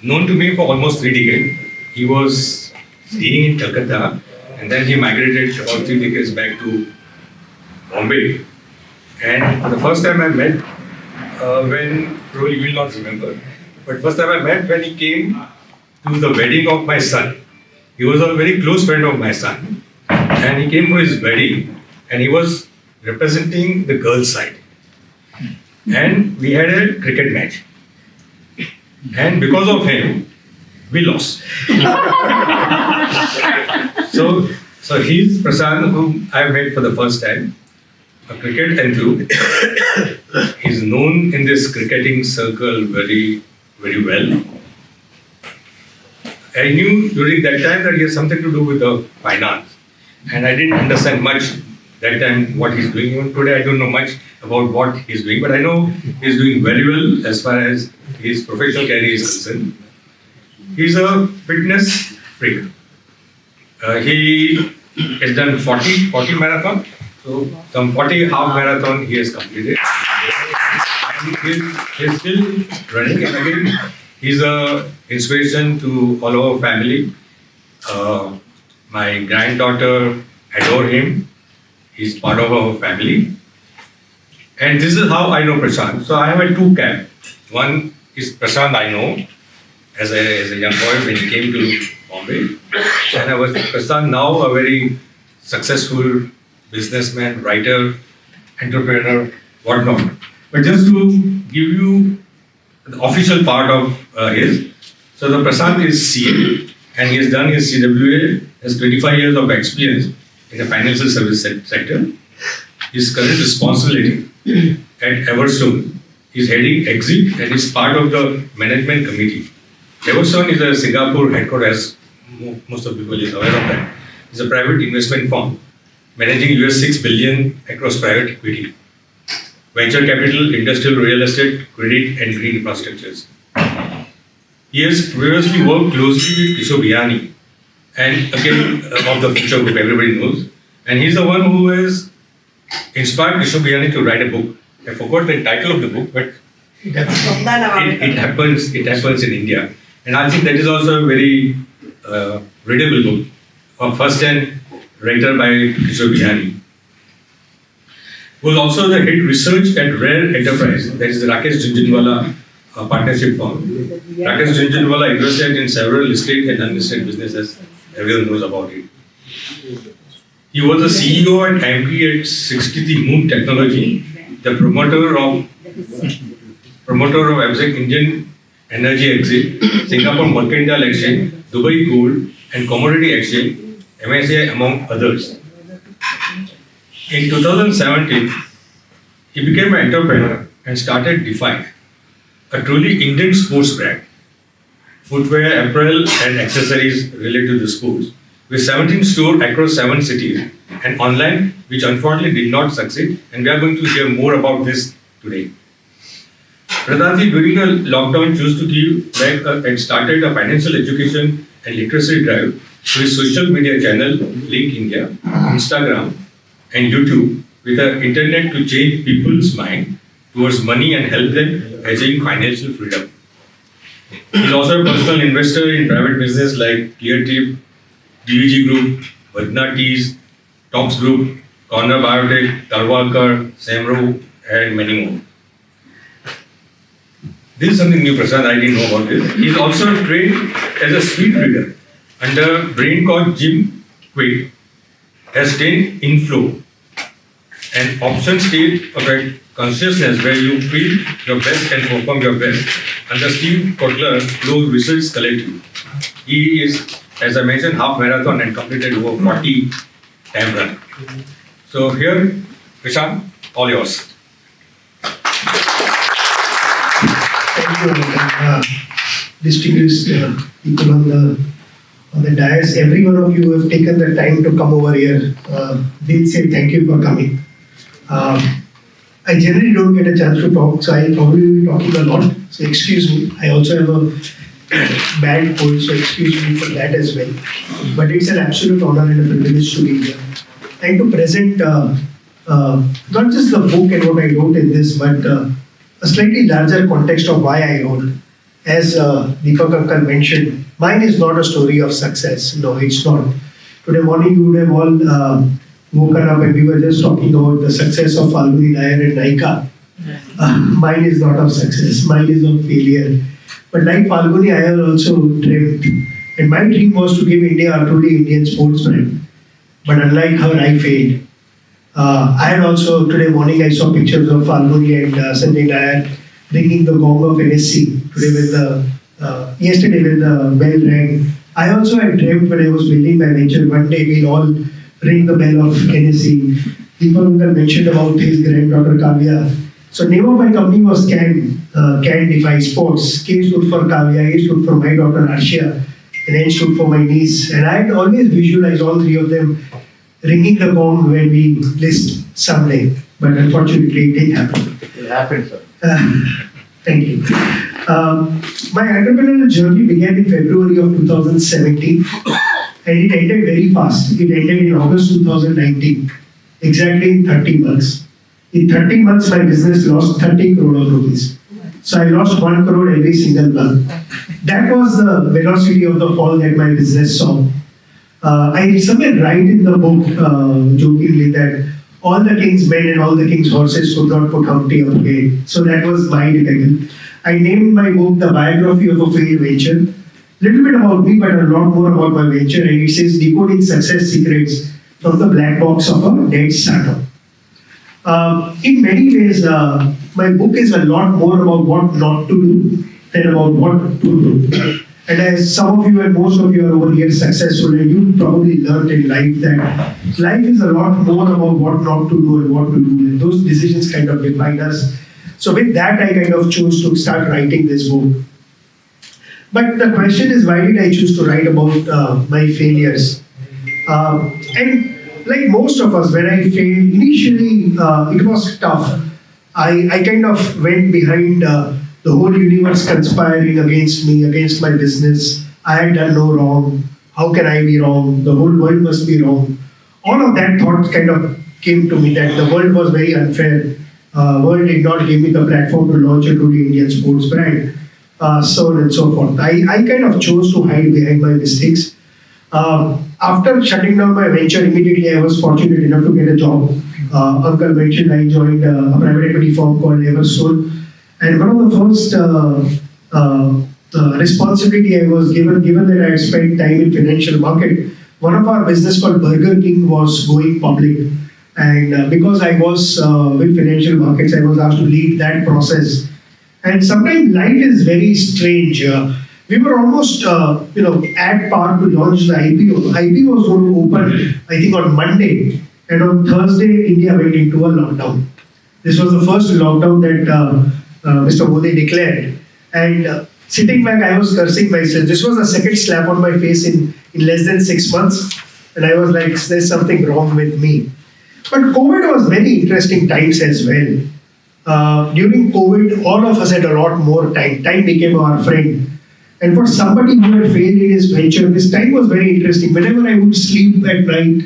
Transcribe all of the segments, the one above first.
known to me for almost 3 decades. He was staying in Calcutta and then he migrated about 3 decades back to Bombay. And for the first time I met when, probably you will not remember, but first time I met when he came to the wedding of my son. He was a very close friend of my son and he came for his wedding and he was representing the girls' side. And we had a cricket match. And because of him, we lost. so he's Prashant, whom I met for the first time, a cricket enthusiast. He's known in this cricketing circle very, very well. I knew during that time that he has something to do with the finance. And I didn't understand much that time what he's doing. Even today I don't know much about what he's doing, but I know he's doing very well as far as his professional career is concerned. He's a fitness freak. He has done 40 marathon, so some 40 half marathon he has completed. And he's still running, and again, he's an inspiration to all our family. My granddaughter adore him. He's part of our family. And this is how I know Prashant. So I have a two camp. One is Prashant I know as a young boy when he came to Bombay. And I was Prashant now a very successful businessman, writer, entrepreneur, whatnot. But just to give you the official part of his. So the Prashant is CA and he has done his CWA, has 25 years of experience in the financial service sector. His current responsibility at Everstone is heading exit and is part of the management committee. Everstone is a Singapore headquarters, as most of people is aware of that. It's a private investment firm managing US$6 billion across private equity, venture capital, industrial real estate, credit and green infrastructures. He has previously worked closely with Kishore Biyani and again of the Future Group, everybody knows. And he's the one who has inspired Kishore Biyani to write a book. I forgot the title of the book, but it happens in India. And I think that is also a very readable book, a first-hand writer by Kishore Biyani. Who was also the head research at Rare Enterprise, that is the Rakesh Jhunjhunwala partnership firm. Rakesh Jhunjhunwala invested in several listed and unlisted businesses. Everyone knows about it. He was the CEO and MD at 63 Moon Technology, the promoter of ABSEC Indian Energy Exit, Singapore Mercantile Exchange, Dubai Gold and Commodity Exchange, MSCI among others. In 2017, he became an entrepreneur and started Define, a truly Indian sports brand, footwear, apparel and accessories related to the sports, with 17 stores across 7 cities and online, which unfortunately did not succeed, and we are going to hear more about this today. Pradhanji, during the lockdown, chose to give back and started a financial education and literacy drive through his social media channel, Link India, Instagram, and YouTube, with the internet to change people's mind towards money and help them achieve financial freedom. He is also a personal investor in private business like ClearTrip, DVG Group, Vadna Teas, Tops Group, Corner Biotech, Talwalkar, Semro, and many more. This is something new, Prashant, I didn't know about this. He is also trained as a speed reader under brain called Jim Quick, has 10 inflow, an option state of a consciousness where you feel your best and perform your best. Under Steve Kotler, Flow Research Collective. He is, as I mentioned, half marathon and completed over 40 time run. So here, Prashant, all yours. Thank you, distinguished people on the dais. Every one of you have taken the time to come over here. They'll say thank you for coming. I generally don't get a chance to talk, so I'll probably be talking a lot. So excuse me. I also have a bad cold, so excuse me for that as well. But it's an absolute honor and a privilege to be here and to present not just the book and what I wrote in this, but a slightly larger context of why I wrote. as Deepak Uncle mentioned, mine is not a story of success. No, it's not. Today morning you would have all woken up and we were just talking about the success of Falguni Nair and Naika. Mine is not of success. Mine is of failure. But like Falguni, I have also dreamt. And my dream was to give India a truly Indian sports brand. But unlike her, I failed. I had also, today morning, I saw pictures of Falguni and Sanjay Nair ringing the gong of NSC. Yesterday when the bell rang, I also had dreamt when I was building my venture, one day we'll all ring the bell of NSC. Deepak mentioned about his granddaughter Kavya. So name of my company was CAN Defy Sports. K stood for Kavya, A stood for my daughter Arshia, and N stood for my niece. And I had always visualized all three of them ringing the gong when we list someday. But unfortunately, it didn't happen. It happened, sir. Thank you. My entrepreneurial journey began in February of 2017 and it ended very fast. It ended in August 2019, exactly in 30 months. In 30 months, my business lost 30 crore of rupees. So I lost 1 crore every single month. That was the velocity of the fall that my business saw. I somewhere write in the book jokingly that all the king's men and all the king's horses could not put Humpty up again. So that was my debacle. I named my book The Biography of a Failed Venture. Little bit about me, but a lot more about my venture. And it says Decoding Success Secrets from the Black Box of a Dead Startup. In many ways, my book is a lot more about what not to do than about what to do. And as some of you and most of you are over here successful, and you probably learned in life that life is a lot more about what not to do and what to do. And those decisions kind of define us. So with that, I kind of chose to start writing this book. But the question is, why did I choose to write about my failures? And like most of us, when I failed, initially it was tough. I kind of went behind the whole universe conspiring against me, against my business. I had done no wrong. How can I be wrong? The whole world must be wrong. All of that thought kind of came to me that the world was very unfair. World did not give me the platform to launch a truly Indian sports brand. So on and so forth. I kind of chose to hide behind my mistakes. After shutting down my venture, immediately I was fortunate enough to get a job. Uncle mentioned I joined a private equity firm called Everstone. And one of the first responsibility I was given that I had spent time in financial market, one of our business called Burger King was going public. And because I was with financial markets, I was asked to lead that process. And sometimes life is very strange. We were almost, at par to launch the IPO. IPO was going to open, I think, on Monday. And on Thursday, India went into a lockdown. This was the first lockdown that Mr. Modi declared. And sitting back, I was cursing myself. This was the second slap on my face in less than 6 months. And I was like, there's something wrong with me. But COVID was very interesting times as well. During COVID, all of us had a lot more time. Time became our friend. And for somebody who had failed in his venture, this time was very interesting. Whenever I would sleep at night,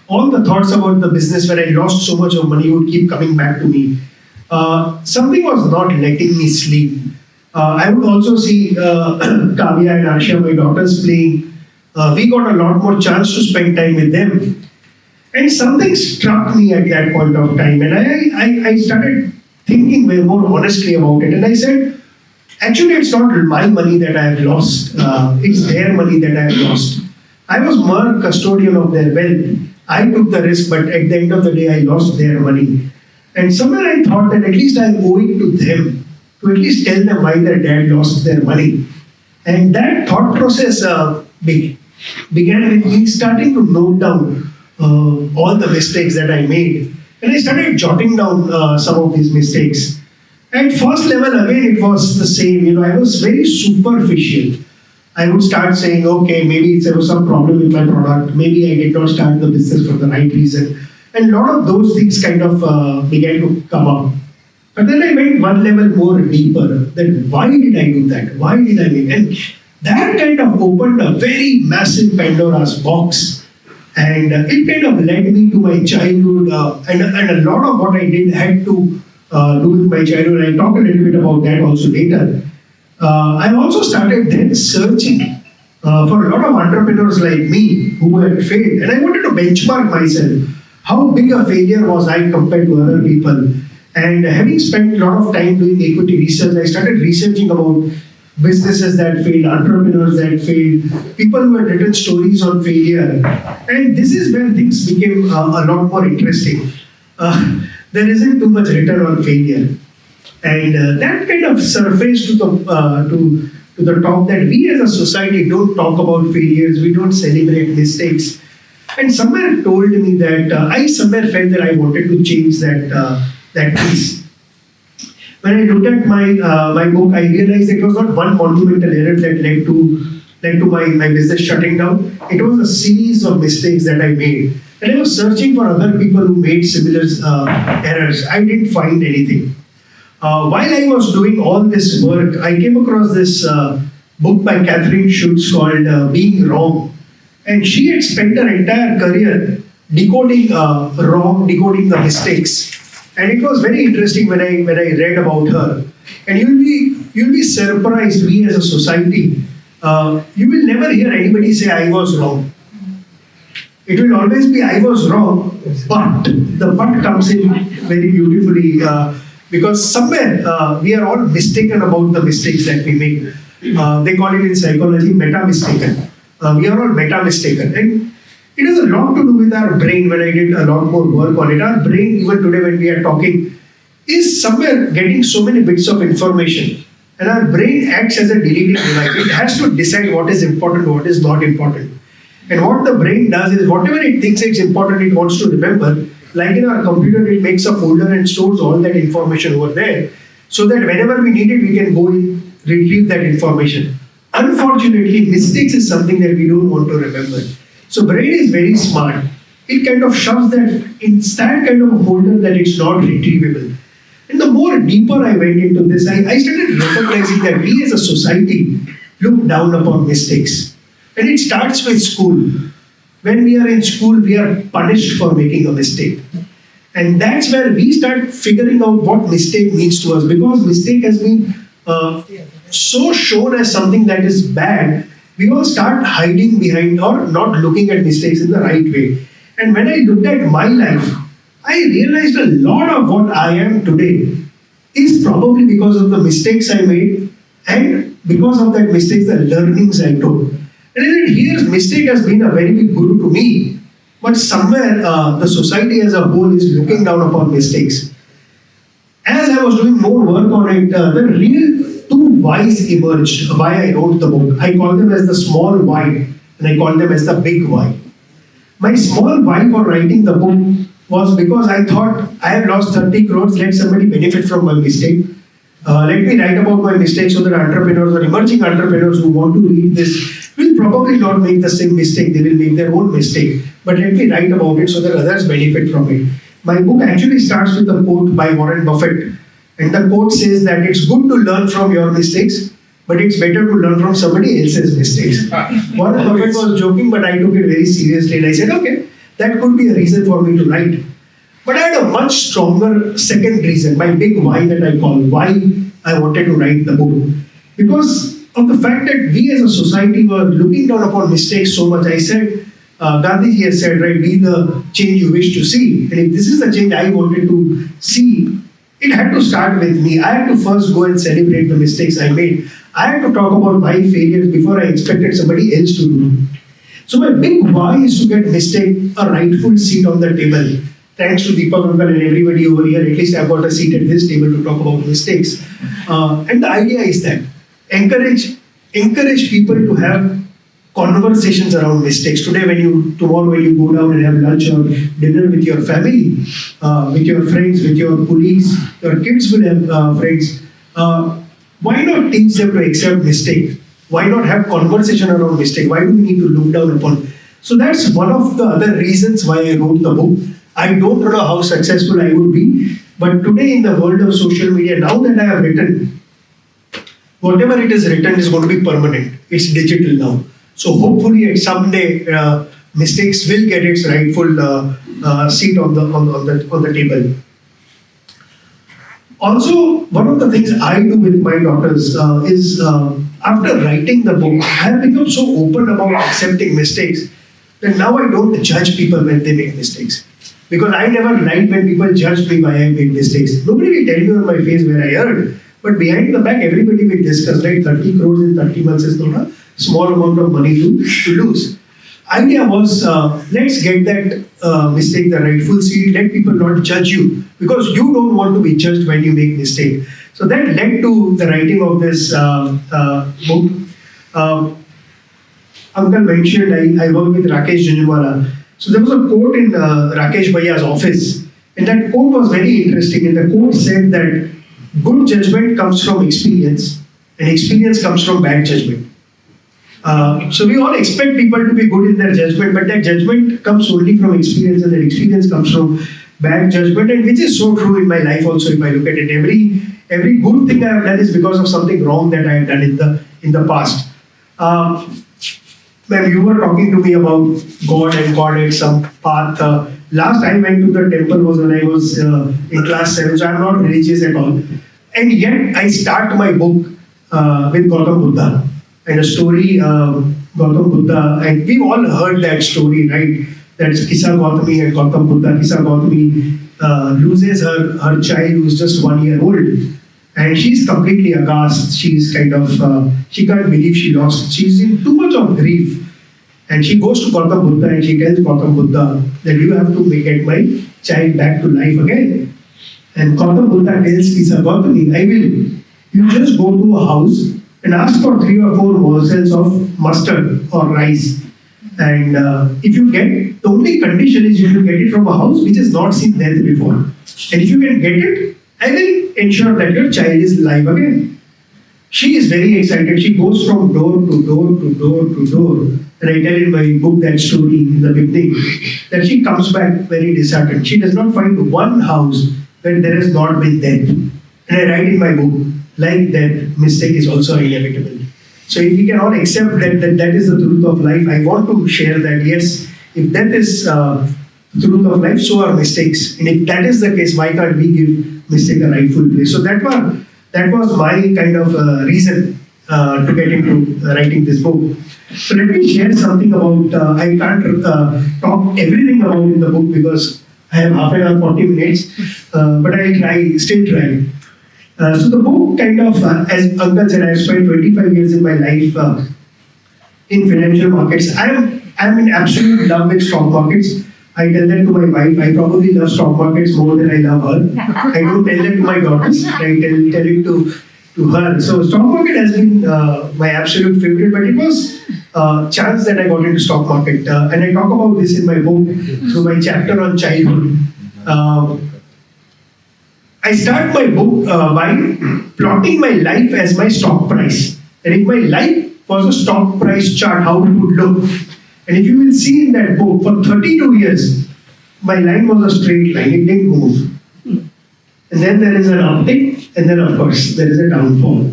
all the thoughts about the business where I lost so much of money would keep coming back to me. Something was not letting me sleep. I would also see Kavya and Arshia, my daughters, playing. We got a lot more chance to spend time with them. And something struck me at that point of time. And I started thinking more honestly about it. And I said, actually, it's not my money that I have lost. It's their money that I have lost. I was more custodian of their wealth. I took the risk, but at the end of the day, I lost their money. And somewhere I thought that at least I owe it to them to at least tell them why their dad lost their money. And that thought process began with me starting to note down all the mistakes that I made. And I started jotting down some of these mistakes. At first level, again, it was the same. I was very superficial. I would start saying, okay, maybe there was some problem with my product. Maybe I did not start the business for the right reason. And a lot of those things kind of began to come up. But then I went one level more deeper. That why did I do that? Why did I make? And that kind of opened a very massive Pandora's box. And it kind of led me to my childhood. And a lot of what I did had to do with my childhood. I'll talk a little bit about that also later. I also started then searching for a lot of entrepreneurs like me who had failed, and I wanted to benchmark myself. How big a failure was I compared to other people? And having spent a lot of time doing equity research, I started researching about businesses that failed, entrepreneurs that failed, people who had written stories on failure. And this is where things became a lot more interesting. There isn't too much written on failure. And that kind of surfaced to the top that we as a society don't talk about failures, we don't celebrate mistakes. And somewhere told me that I somewhere felt that I wanted to change that piece. When I looked at my book, I realized it was not one monumental error that led to my business shutting down. It was a series of mistakes that I made, and I was searching for other people who made similar errors. I didn't find anything. While I was doing all this work, I came across this book by Catherine Schultz called "Being Wrong," and she had spent her entire career decoding decoding the mistakes. And it was very interesting when I read about her. And you'll be surprised. We as a society, you will never hear anybody say I was wrong. It will always be I was wrong, but the but comes in very beautifully because somewhere we are all mistaken about the mistakes that we make. They call it in psychology meta mistaken. We are all meta mistaken, and it has a lot to do with our brain. When I did a lot more work on it, our brain, even today when we are talking, is somewhere getting so many bits of information. And our brain acts as a deleting device. It has to decide what is important, what is not important. And what the brain does is whatever it thinks it's important, it wants to remember. Like in our computer, it makes a folder and stores all that information over there so that whenever we need it, we can go and retrieve that information. Unfortunately, mistakes is something that we don't want to remember. So brain is very smart. It kind of shoves that in that kind of a folder that it's not retrievable. And the more deeper I went into this, I started recognizing that we as a society look down upon mistakes. And it starts with school. When we are in school, we are punished for making a mistake. And that's where we start figuring out what mistake means to us, because mistake has been so shown as something that is bad. We all start hiding behind or not looking at mistakes in the right way. And when I looked at my life, I realized a lot of what I am today is probably because of the mistakes I made and because of that mistakes, the learnings I took. And here, mistake has been a very big guru to me, but somewhere the society as a whole is looking down upon mistakes. As I was doing more work on it, the real two whys emerged why I wrote the book. I call them as the small why and I call them as the big why. My small why for writing the book was because I thought I have lost 30 crores, let somebody benefit from my mistake. Let me write about my mistakes so that entrepreneurs or emerging entrepreneurs who want to read this will probably not make the same mistake, they will make their own mistake. But let me write about it so that others benefit from it. My book actually starts with a quote by Warren Buffett. And the quote says that it's good to learn from your mistakes, but it's better to learn from somebody else's mistakes. Warren Buffett was joking, but I took it very seriously. And I said, okay, that could be a reason for me to write. But I had a much stronger second reason, my big why that I call, why I wanted to write the book. Because of the fact that we as a society were looking down upon mistakes so much. I said, Gandhiji has said, right, be the change you wish to see. And if this is the change I wanted to see, it had to start with me. I had to first go and celebrate the mistakes I made. I had to talk about my failures before I expected somebody else to do. So my big why is to get mistake a rightful seat on the table. Thanks to Deepak Uncle and everybody over here, at least I've got a seat at this table to talk about mistakes. And the idea is that encourage people to have conversations around mistakes. Tomorrow when you go down and have lunch or dinner with your family, with your friends, with your colleagues, your kids will have friends. Why not teach them to accept mistake? Why not have conversation around mistake? Why do we need to look down upon? So that's one of the other reasons why I wrote the book. I don't know how successful I would be, but today in the world of social media, now that I have written, whatever it is written is going to be permanent. It's digital now. So hopefully at someday mistakes will get its rightful seat on the table. Also, one of the things I do with my daughters is after writing the book, I have become so open about accepting mistakes that now I don't judge people when they make mistakes. Because I never liked when people judged me why I made mistakes. Nobody will tell me on my face where I erred. But behind the back, everybody will discuss, right? 30 crores in 30 months is not a small amount of money to lose. Idea was, let's get that mistake the rightful seat. Let people not judge you because you don't want to be judged when you make mistake. So that led to the writing of this book. Uncle mentioned I work with Rakesh Jhunjhunwala. So there was a quote in Rakesh Bhaiya's office, and that quote was very interesting. And the quote said that good judgment comes from experience, and experience comes from bad judgment. So we all expect people to be good in their judgment, but that judgment comes only from experience, and that experience comes from bad judgment, and which is so true in my life also. If I look at it, every good thing I have done is because of something wrong that I have done in the past. Ma'am, you were talking to me about God and God had some path. Last I went to the temple was when I was in class 7, so I'm not religious at all. And yet I start my book with Gautam Buddha and a story, Gautam Buddha, and we've all heard that story, right? That's Kisa Gautami and Gautam Buddha. Kisa Gautami loses her child who's just 1 year old. And she's completely aghast. She's kind of, she can't believe she lost. She's in too much of grief. And she goes to Gautam Buddha and she tells Gautam Buddha that you have to get my child back to life again. And Gautam Buddha tells Kisa Gautami, I will. You just go to a house and ask for 3 or 4 morsels of mustard or rice. And if you get, the only condition is you should get it from a house which has not seen death before. And if you can get it, I will ensure that your child is alive again. She is very excited. She goes from door to door to door to door. And I tell in my book that story in the beginning that she comes back very disheartened. She does not find one house where there has not been death. And I write in my book, like that, mistake is also inevitable. So if we can all accept that is the truth of life, I want to share that yes, if that is the truth of life, so are mistakes. And if that is the case, why can't we give mistake a rightful place? So that was my kind of reason to get into writing this book. So let me share something about, I can't talk everything about in the book because I have half an hour, 40 minutes, but I'll still try. So the book kind of, as Uncle said, I've spent 25 years in my life in financial markets. I'm in absolute love with stock markets. I tell that to my wife. I probably love stock markets more than I love her. I don't tell that to my daughters. I tell it to her. So stock market has been my absolute favorite, but it was chance that I got into stock market. And I talk about this in my book through my chapter on childhood. I start my book by plotting my life as my stock price. And if my life was a stock price chart, how it would look. And if you will see in that book, for 32 years, my line was a straight line, it didn't move. And then there is an uptick, and then of course there is a downfall.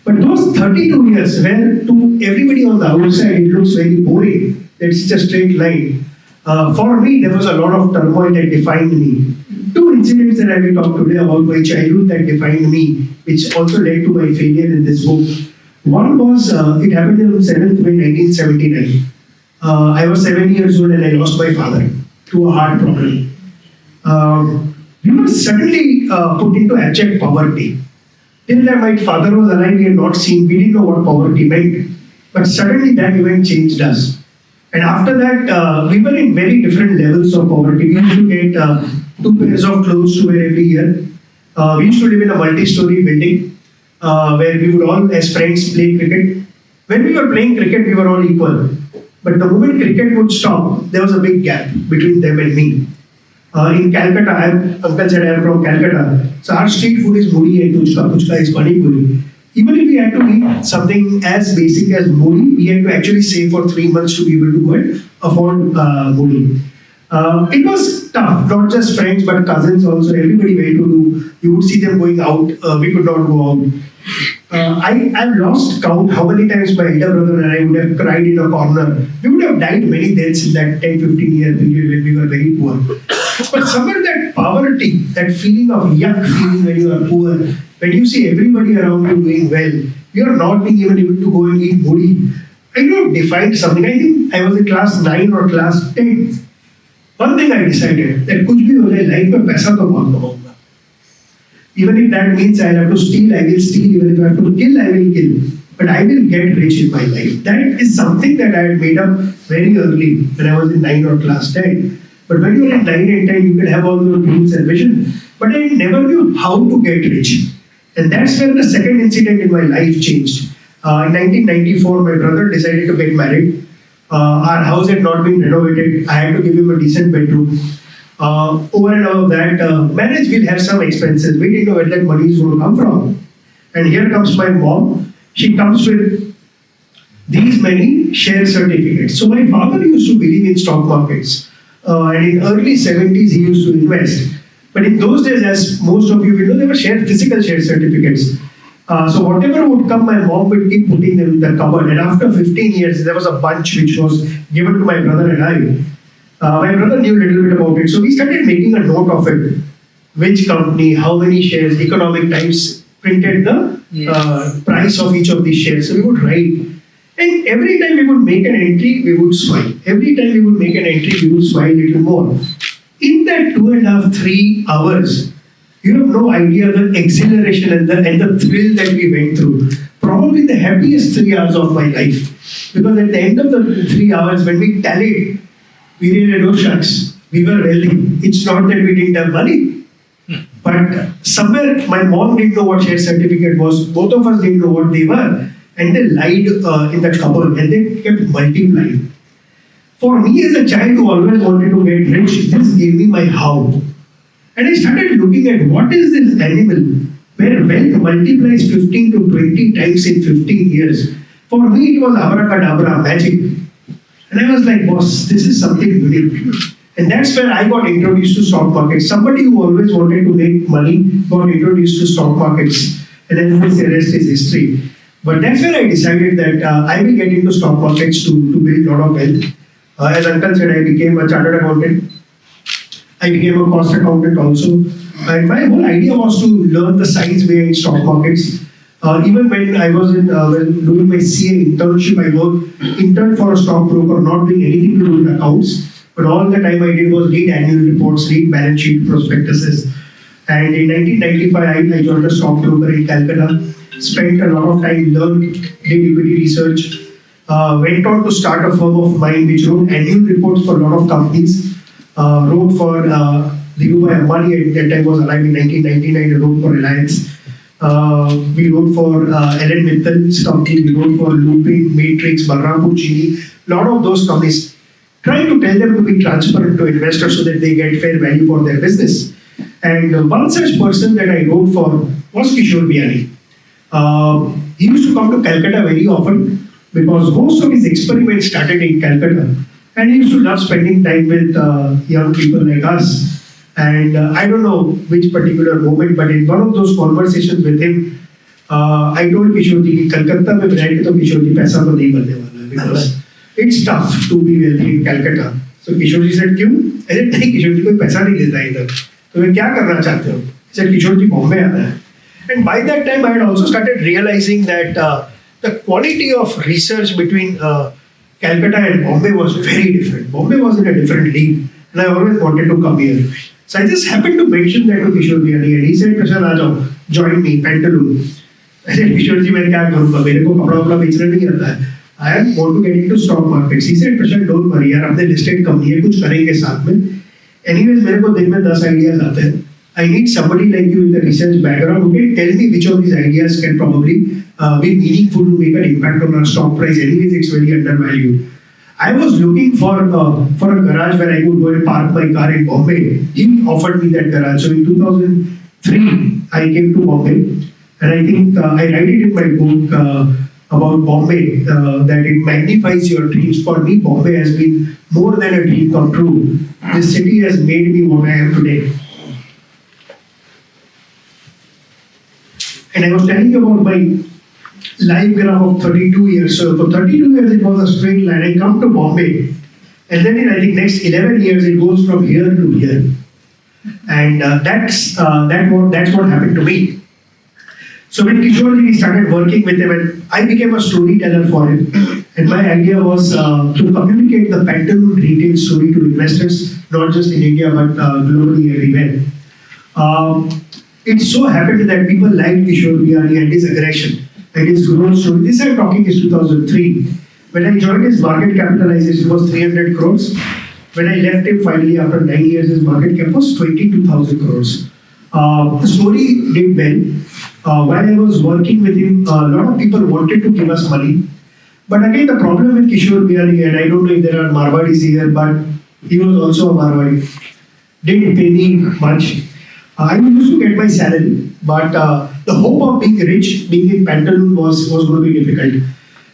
But those 32 years, where to everybody on the outside it looks very boring, it's just a straight line. For me, there was a lot of turmoil that defined me. 2 incidents that I will talk today about my childhood that defined me, which also led to my failure in this book. One was, it happened on 7th May 1979. I was 7 years old and I lost my father to a heart problem. We were suddenly put into abject poverty. Till that my father was alive, we had not seen, we didn't know what poverty meant. But suddenly that event changed us. And after that, we were in very different levels of poverty. We used to get 2 pairs of clothes to wear every year. We used to live in a multi-story building where we would all, as friends, play cricket. When we were playing cricket, we were all equal. But the moment cricket would stop, there was a big gap between them and me. In Calcutta, Uncle said I am from Calcutta. So our street food is muri and puchka is pani puri. Even if we had to eat something as basic as muri, we had to actually save for 3 months to be able to go and afford muri. It was tough, not just friends but cousins also. Everybody went to do. You would see them going out. We could not go out. I've lost count how many times my elder brother and I would have cried in a corner. We would have died many deaths in that 10-15 year period when we were very poor. But somewhere that poverty, that feeling of yuck feeling when you are poor, when you see everybody around you doing well, you are not being even able to go and eat budi. I don't define something. I think I was in class 9 or class 10. One thing I decided that कुछ भी हो जाए life में पैसा तो बहुत कमाऊंगा. Even if that means I'll have to steal, I will steal. Even if I have to kill, I will kill. But I will get rich in my life. That is something that I had made up very early when I was in 9 or class 10. But when you are in 9 and 10, you can have all your dreams and vision. But I never knew how to get rich. And that's where the second incident in my life changed. In 1994, my brother decided to get married. Our house had not been renovated. I had to give him a decent bedroom. Over and above that, marriage will have some expenses. We didn't know where that money is going to come from. And here comes my mom. She comes with these many share certificates. So my father used to believe in stock markets. And in early 70s, he used to invest. But in those days, as most of you will know, there were physical share certificates. So whatever would come, my mom would keep putting them in the cupboard. And after 15 years, there was a bunch which was given to my brother and I. My brother knew a little bit about it. So we started making a note of it. Which company, how many shares, Economic Times printed the price of each of these shares. So we would write. And every time we would make an entry, we would smile. Every time we would make an entry, we would smile a little more. In that 2.5, 3 hours, you have no idea the exhilaration and the thrill that we went through. Probably the happiest 3 hours of my life. Because at the end of the 3 hours, when we tallied, we realized, oh shucks, we were wealthy. It's not that we didn't have money. But somewhere my mom didn't know what share certificate was. Both of us didn't know what they were. And they lied in the cupboard and they kept multiplying. For me as a child who always wanted to get rich, this gave me my how. And I started looking at what is this animal where wealth multiplies 15 to 20 times in 15 years. For me it was abracadabra, magic. And I was like, boss, this is something unique. And that's where I got introduced to stock markets. Somebody who always wanted to make money got introduced to stock markets. And then the rest is history. But that's where I decided that I will get into stock markets to build a lot of wealth. As Uncle said, I became a chartered accountant. I became a cost accountant also. And my whole idea was to learn the science behind stock markets. Even when I was doing my CA internship, I interned for a stockbroker, not doing anything to do with accounts. But all the time I did was read annual reports, read balance sheet prospectuses. And in 1995, I joined a stockbroker in Calcutta. Spent a lot of time, learned, did equity research. Went on to start a firm of mine which wrote annual reports for a lot of companies. Wrote for Dhirubhai Ambani, at that time was alive in 1999, and wrote for Reliance. We wrote for Ellen Mitchell's company, we wrote for Lupin, Matrix, Balrampur Chini, a lot of those companies. Trying to tell them to be transparent to investors so that they get fair value for their business. And one such person that I wrote for was Kishore Biyani. He used to come to Calcutta very often because most of his experiments started in Calcutta. And he used to love spending time with young people like us. And I don't know which particular moment, but in one of those conversations with him, I told Kishore ji, Calcutta mein reh ke to Kishore ji paisa to nahi banne wala hai because it's tough to be wealthy in Calcutta. So Kishore ji said, "Kyun?" I said, "Nahi, Kishore ji koi paisa nahi deta idhar. To main kya karna chahte ho?" He said, "Kishore ji Bombay aana hai." And by that time, I had also started realizing that the quality of research between Calcutta and Bombay was very different. Bombay was in a different league, and I always wanted to come here. So I just happened to mention that to Kishore Biyani, and he said, "Prashant, aa jao, join me, Pantaloon." I said, "Kishore ji, मैं क्या करूँगा? मेरे को कपड़ा वपड़ा बेचना नहीं आता है. I want to get into stock markets." He said, "Prashant, don't worry यार, अपने listed company है, कुछ करेंगे साथ में. Anyways, मेरे को दिन में 10 ideas आते हैं. I need somebody like you with a research background who can tell me which of these ideas can probably be meaningful to make an impact on our stock price. Anyways, it's very undervalued." I was looking for a garage where I could go and park my car in Bombay. He offered me that garage. So in 2003, I came to Bombay, and I think I write it in my book about Bombay that it magnifies your dreams. For me, Bombay has been more than a dream come true. This city has made me what I am today. And I was telling you about my life graph of 32 years. So for 32 years, it was a straight line. I come to Bombay. And then in, I think, next 11 years, it goes from here to here. And that's what happened to me. So with Kishore, we started working with him, and I became a storyteller for him. And my idea was to communicate the Pantaloon retail story to investors, not just in India but globally everywhere. It so happened that people liked Kishore Biyani and his aggression and his growth story. This I'm talking is 2003. When I joined, his market capitalization was 300 crores. When I left him finally after 9 years, his market cap was 22,000 crores. The story did well. While I was working with him, a lot of people wanted to give us money. But again, the problem with Kishore Biyani, and I don't know if there are Marwadis here, but he was also a Marwadi, didn't pay me much. I used to get my salary, but the hope of being rich, being in Pantaloon was going to be difficult.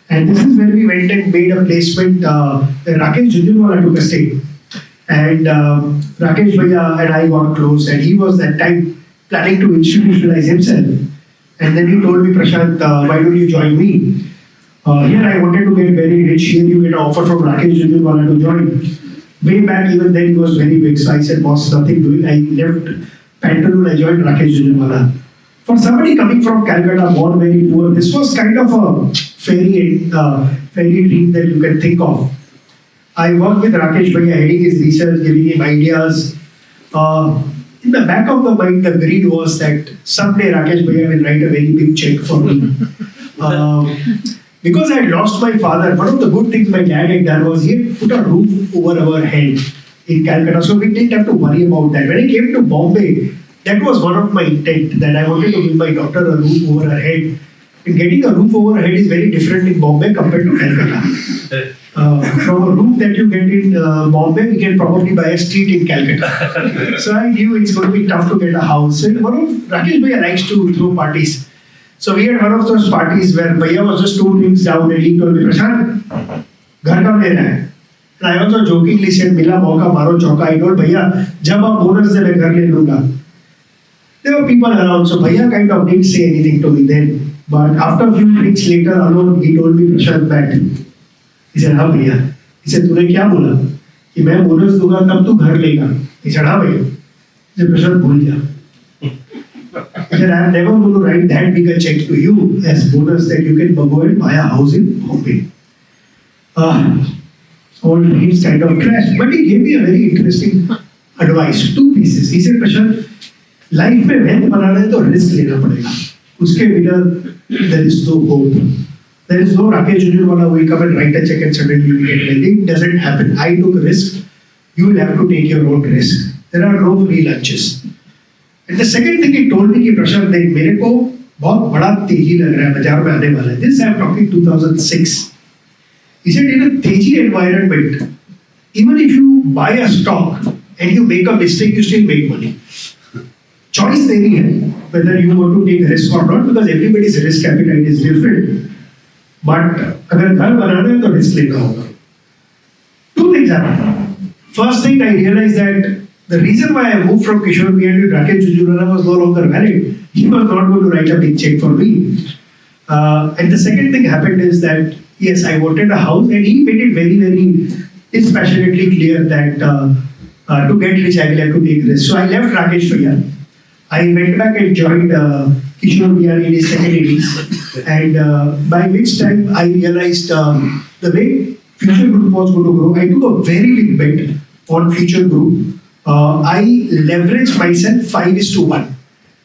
And this is where we went and made a placement. Rakesh Jhunjhunwala took a stake. And Rakesh Bhaiya and I got close, and he was that time planning to institutionalize himself. And then he told me, Prashant, why don't you join me? Here I wanted to get very rich. Here you get an offer from Rakesh Jhunjhunwala to join. Way back, even then, he was very big. So I said, boss, nothing doing. I left Pantaloon, I joined Rakesh Jhunjhunwala. For somebody coming from Calcutta, born very poor, this was kind of a fairy dream that you can think of. I worked with Rakesh Bhaiya, heading his research, giving him ideas. In the back of the mind, the greed was that someday Rakesh Bhaiya will write a very big check for me. Because I had lost my father, one of the good things my dad had done was he had put a roof over our head in Calcutta, so we didn't have to worry about that. When I came to Bombay, that was one of my intent, that I wanted to give my daughter a roof over her head. And getting a roof over her head is very different in Bombay compared to Calcutta. From a roof that you get in Bombay, we can probably buy a street in Calcutta. So I knew it's going to be tough to get a house. And Rakesh Bhaiya likes to throw parties. So we had one of those parties where Bhaiya was just 2 rings down and he told me, Prashant, ghar kam lena hai? And I also jokingly said, Mila mauka maro chauka. I told Bhaiya, jab aap bonus de main ghar le lunga. There were people around, so Bhaiya kind of didn't say anything to me then. But after a few weeks later alone, he told me, Prashant, back. He said, हाँ भैया. He said, तूने क्या बोला? कि मैं bonus दूंगा तब तू घर लेगा. He said, हाँ भैया. He said, प्रशांत भूल जा. He said, I am never going to write that big a check to you as bonus that you can go and buy a house in Bombay. All dreams kind of crashed. But he gave me a very interesting advice. 2 pieces. He said, Prashant, life में wealth बनाना है तो risk लेना पड़ेगा. उसके बिना there is no hope. There is no Rakesh Jhunjhunwala who will come and write a check and suddenly you get wealthy. It doesn't happen. I took a risk. You will have to take your own risk. There are no free lunches. And the second thing he told me कि प्रशांत देख मेरे को बहुत बड़ा तेजी लग रहा है बाजार में आने वाला है. This I am talking 2006. He said in a तेजी environment, even if you buy a stock and you make a mistake, you still make money. Choice तेरी है whether you want to take a risk or not, because everybody's risk appetite is different. But अगर घर बनाना है तो risk लेना होगा. 2 things happened. First thing, I realized that the reason why I moved from Kishore Biyani to Rakesh Jhunjhunwala was no longer valid. He was not going to write a big check for me. And the second thing happened is that yes, I wanted a house, and he made it very, very dispassionately clear that to get rich I will have to take risks. So I left Rakesh Bhaiya. I went back and joined Kishore Biyani in his second innings, and by which time I realized the way Future Group was going to grow. I took a very big bet on Future Group. I leveraged myself 5:1.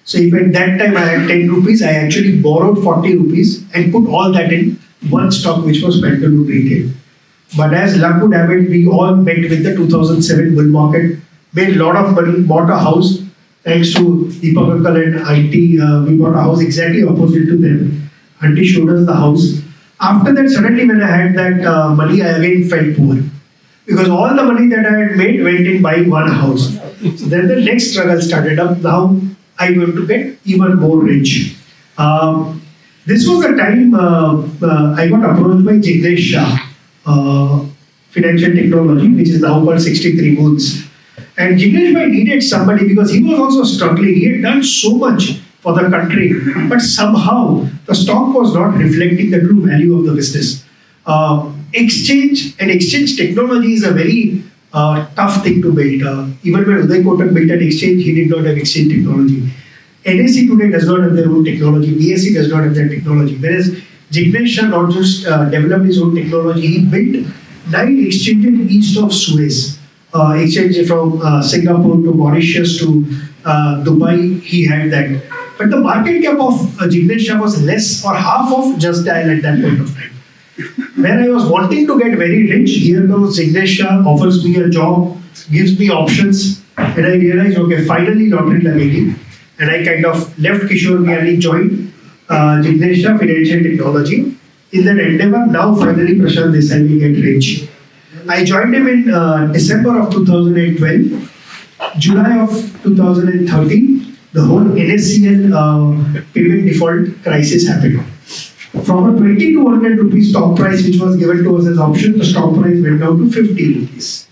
So if at that time I had 10 rupees, I actually borrowed 40 rupees and put all that in one stock, which was Pantaloon Retail. But as luck would have it, we all met with the 2007 bull market, made a lot of money, bought a house. Thanks to Deepak Uncle and Auntie, we bought a house exactly opposite to them. Auntie showed us the house. After that, suddenly when I had that money, I again felt poor. Because all the money that I had made went in buying one house. So then the next struggle started up. Now I want to get even more rich. This was the time I got approached by Jignesh Shah, Financial Technology, which is now called 63 Moons. And Jignesh Bhai needed somebody because he was also struggling. He had done so much for the country, but somehow the stock was not reflecting the true value of the business. Exchange and exchange technology is a very tough thing to build. Even when Uday Kotak built an exchange, he did not have exchange technology. NSE today does not have their own technology. BSE does not have their technology. Whereas Jignesh Shah not just developed his own technology, he built 9 exchanges east of Suez. Exchange from Singapore to Mauritius to Dubai, he had that. But the market cap of Jignesh Shah was less or half of Just Dial at that point of time. When I was wanting to get very rich, here comes Jignesh Shah, offers me a job, gives me options, and I realized, okay, finally lottery lagegi. And I kind of left Kishore Gyani, joined Jignesh Shah Financial Technology. In that endeavor, now finally Prashant Desai will get rich. I joined him in December of 2012. July of 2013, the whole NSCL payment default crisis happened. From a 2200 rupees stock price which was given to us as option, the stock price went down to 50 rupees.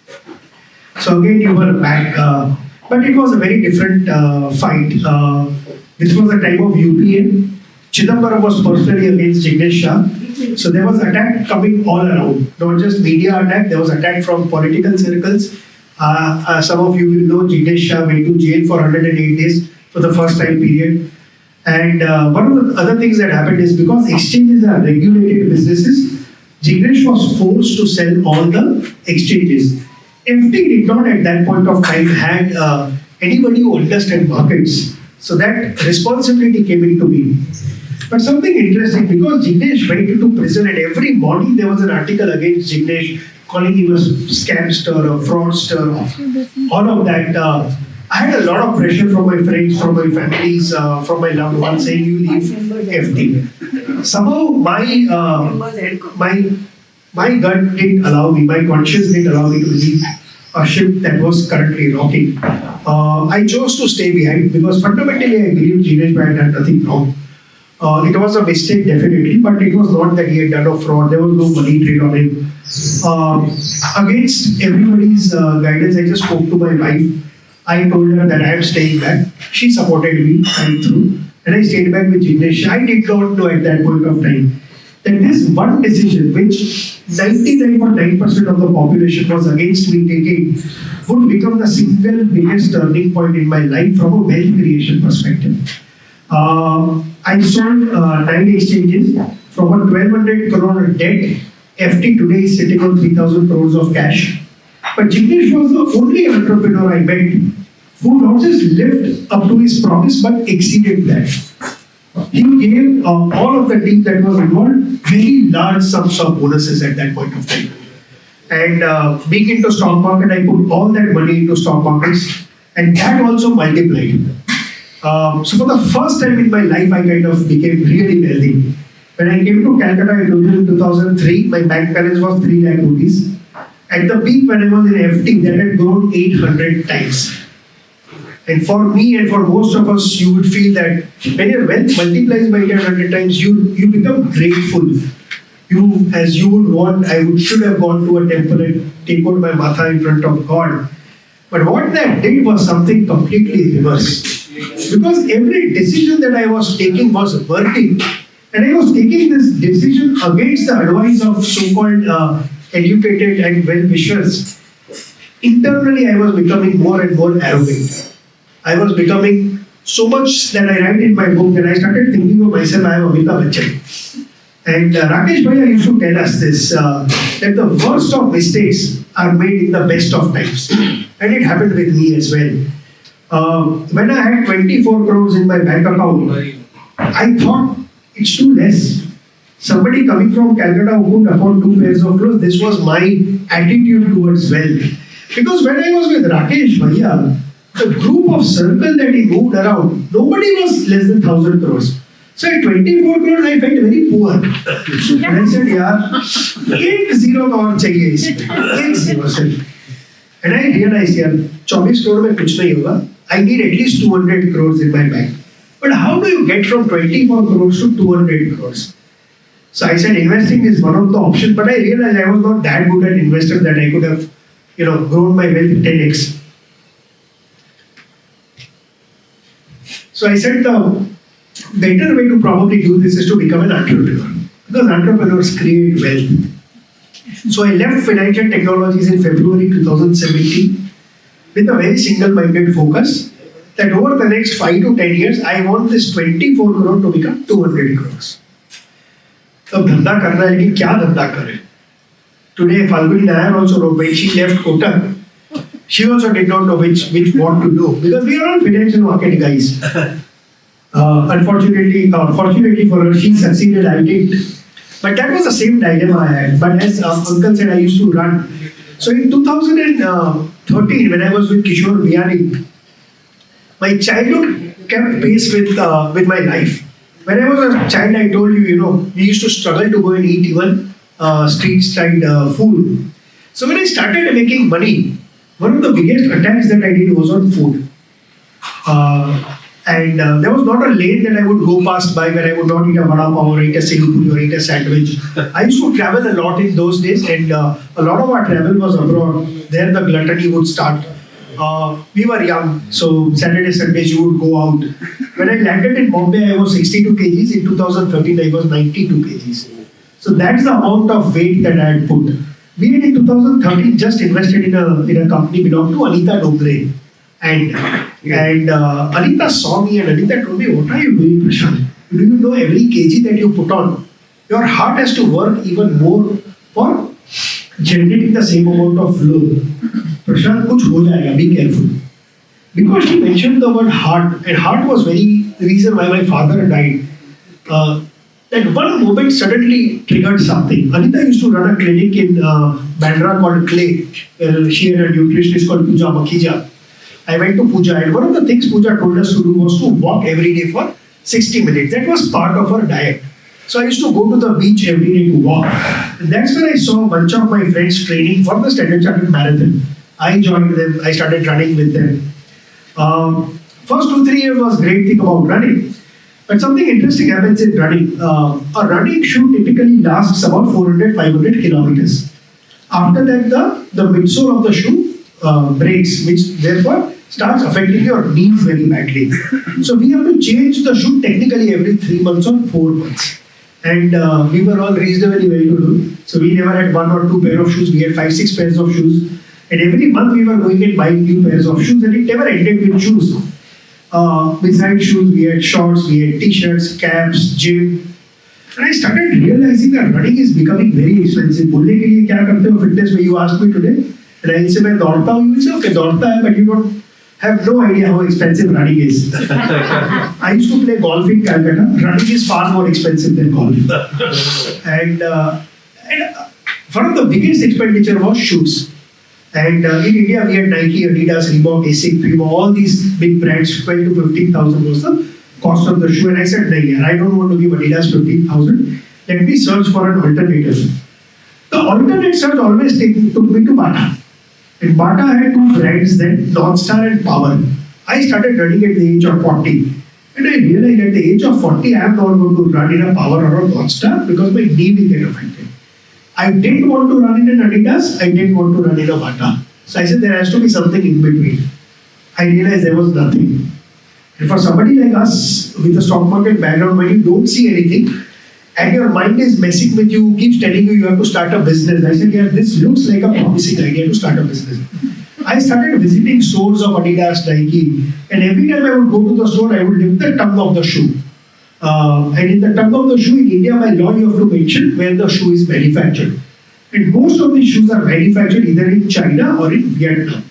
So again, you were back. But it was a very different fight. This was the time of UPA. Chidambaram was personally against Jignesh Shah. So there was attack coming all around. Not just media attack, there was attack from political circles. Some of you will know Jignesh Shah went to jail for 108 days for the first time period. And one of the other things that happened is because exchanges are regulated businesses, Jignesh was forced to sell all the exchanges. FT did not at that point of time had anybody who understood markets. So that responsibility came into me. But something interesting, because Jignesh went into prison and every morning there was an article against Jignesh calling him a scamster, a fraudster, all of that. I had a lot of pressure from my friends, from my families, from my loved ones saying you leave FT. Somehow my gut didn't allow me, my conscience didn't allow me to leave a ship that was currently rocking. I chose to stay behind because fundamentally I believe Jignesh had done nothing wrong. It was a mistake definitely, but it was not that he had done a fraud. There was no money trail on him. Against everybody's guidance, I just spoke to my wife. I told her that I am staying back. She supported me right through, and I stayed back with Jignesh. I did not know at that point of time that this one decision, which 99.9% of the population was against me taking, would become the single biggest turning point in my life from a wealth creation perspective. I sold 9 exchanges from a 1200 crore debt. FT today is sitting on 3000 crores of cash. But Jignesh was the only entrepreneur I met who not just lived up to his promise but exceeded that. He gave all of the team that was involved very large sums of bonuses at that point of time. And being into stock market, I put all that money into stock markets, and that also multiplied. So for the first time in my life, I kind of became really wealthy. When I came to Calcutta in 2003, my bank balance was 3 lakh rupees. At the peak when I was in FT, that had grown 800 times. And for me and for most of us, you would feel that when your wealth multiplies by 800 times, you become grateful. As you would want, should have gone to a temple and taken my matha in front of God. But what that did was something completely reverse. Because every decision that I was taking was working. And I was taking this decision against the advice of so-called educated and well-wishers. Internally, I was becoming more and more arrogant. I was becoming so much that I write in my book, and I started thinking of myself, I am Amitabh Bachchan. And Rakesh Bhaiya used to tell us this, that the worst of mistakes are made in the best of times. And it happened with me as well. When I had 24 crores in my bank account, I thought it's too less. Somebody coming from Calcutta who could afford 2 pairs of clothes, this was my attitude towards wealth. Because when I was with Rakesh Bhaiya, the group of circle that he moved around, nobody was less than 1,000 crores. So at 24 crores, I felt very poor. And I said, yaar, 8 zero और चाहिए इसमें, 8 zero सिर्फ. And I realized, yaar, 24 crore में कुछ नहीं होगा. I need at least 200 crores in my bank. But how do you get from 24 crores to 200 crores? So I said investing is one of the options, but I realized I was not that good at investor that I could have, grown my wealth 10x. So I said the better way to probably do this is to become an entrepreneur, because entrepreneurs create wealth. So I left financial technologies in February 2017 with a very single-minded focus that over the next 5 to 10 years, I want this 24 crore to become 200 crores. अब धंधा करना है लेकिन क्या धंधा करें? Today, Falguni Nair also wrote when she left Kotak. She also did not know which what to do because we are all financial market guys. Fortunately for her, she succeeded. I did, but that was the same dilemma I had. But as Uncle said, I used to run. So in 2013, when I was with Kishore Biyani, my childhood kept pace with my life. When I was a child, I told you, we used to struggle to go and eat even street side food. So when I started making money, one of the biggest attacks that I did was on food. And there was not a lane that I would go past by where I would not eat a vada pav or eat a sev puri or eat a sandwich. I used to travel a lot in those days, and a lot of our travel was abroad. There the gluttony would start. We were young, so Saturday, Sundays you would go out. When I landed in Bombay, I was 62 kgs. In 2013, I was 92 kgs. So that's the amount of weight that I had put. We had in 2013 just invested in a company belonged to Anita Dongre. And Anita saw me and Anita told me, what are you doing, Prashant? Do you know every kg that you put on, your heart has to work even more for generating the same amount of flow. Prashant, kuch ho jayega, be careful. Because she mentioned the word heart, and heart was the reason why my father died. That one moment suddenly triggered something. Anita used to run a clinic in Bandra called Clay. She had a nutritionist called Pooja Makhija. I went to Pooja, and one of the things Pooja told us to do was to walk every day for 60 minutes. That was part of her diet. So I used to go to the beach every day to walk. And that's when I saw a bunch of my friends training for the Standard Chartered Marathon. I joined them. I started running with them. First 2-3 years was great thing about running. But something interesting happens in running. A running shoe typically lasts about 400-500 kilometers. After that, the midsole of the shoe breaks, which therefore starts affecting your knees very badly. So we have to change the shoe technically every 3 months or 4 months. And we were all reasonably well to do. So we never had 1 or 2 pair of shoes. We had 5-6 pairs of shoes. And every month we were going and buying new pairs of shoes, and it never ended with shoes. Besides shoes, we had shorts, we had t-shirts, caps, gym. And I started realizing that running is becoming very expensive. बोलने के लिए क्या करते हो fitness में? You asked me today. And I say मैं दौड़ता हूँ. You will say okay, दौड़ता है, but you don't have no idea how expensive running is. I used to play golf in Calcutta. Running is far more expensive than golf. And one of the biggest expenditure was shoes. And in India, we had Nike, Adidas, Reebok, Asics, Puma, all these big brands. 12 to 15,000 was the cost of the shoe. And I said, no, I don't want to give Adidas 15,000. Let me search for an alternative. The alternate search always took me to Bata. And Bata had 2 brands then, Northstar and Power. I started running at the age of 40. And I realized at the age of 40, I am not going to run in a Power or a Northstar because my knee will get affected. I didn't want to run in an Adidas, I didn't want to run in a Bata. So I said there has to be something in between. I realized there was nothing. And for somebody like us with a stock market background, when you don't see anything and your mind is messing with you, keeps telling you have to start a business. I said, yeah, this looks like a promising idea to start a business. I started visiting stores of Adidas, Nike, and every time I would go to the store, I would lift the tongue of the shoe. And in the tongue of the shoe in India, by law, you have to mention where the shoe is manufactured. And most of these shoes are manufactured either in China or in Vietnam.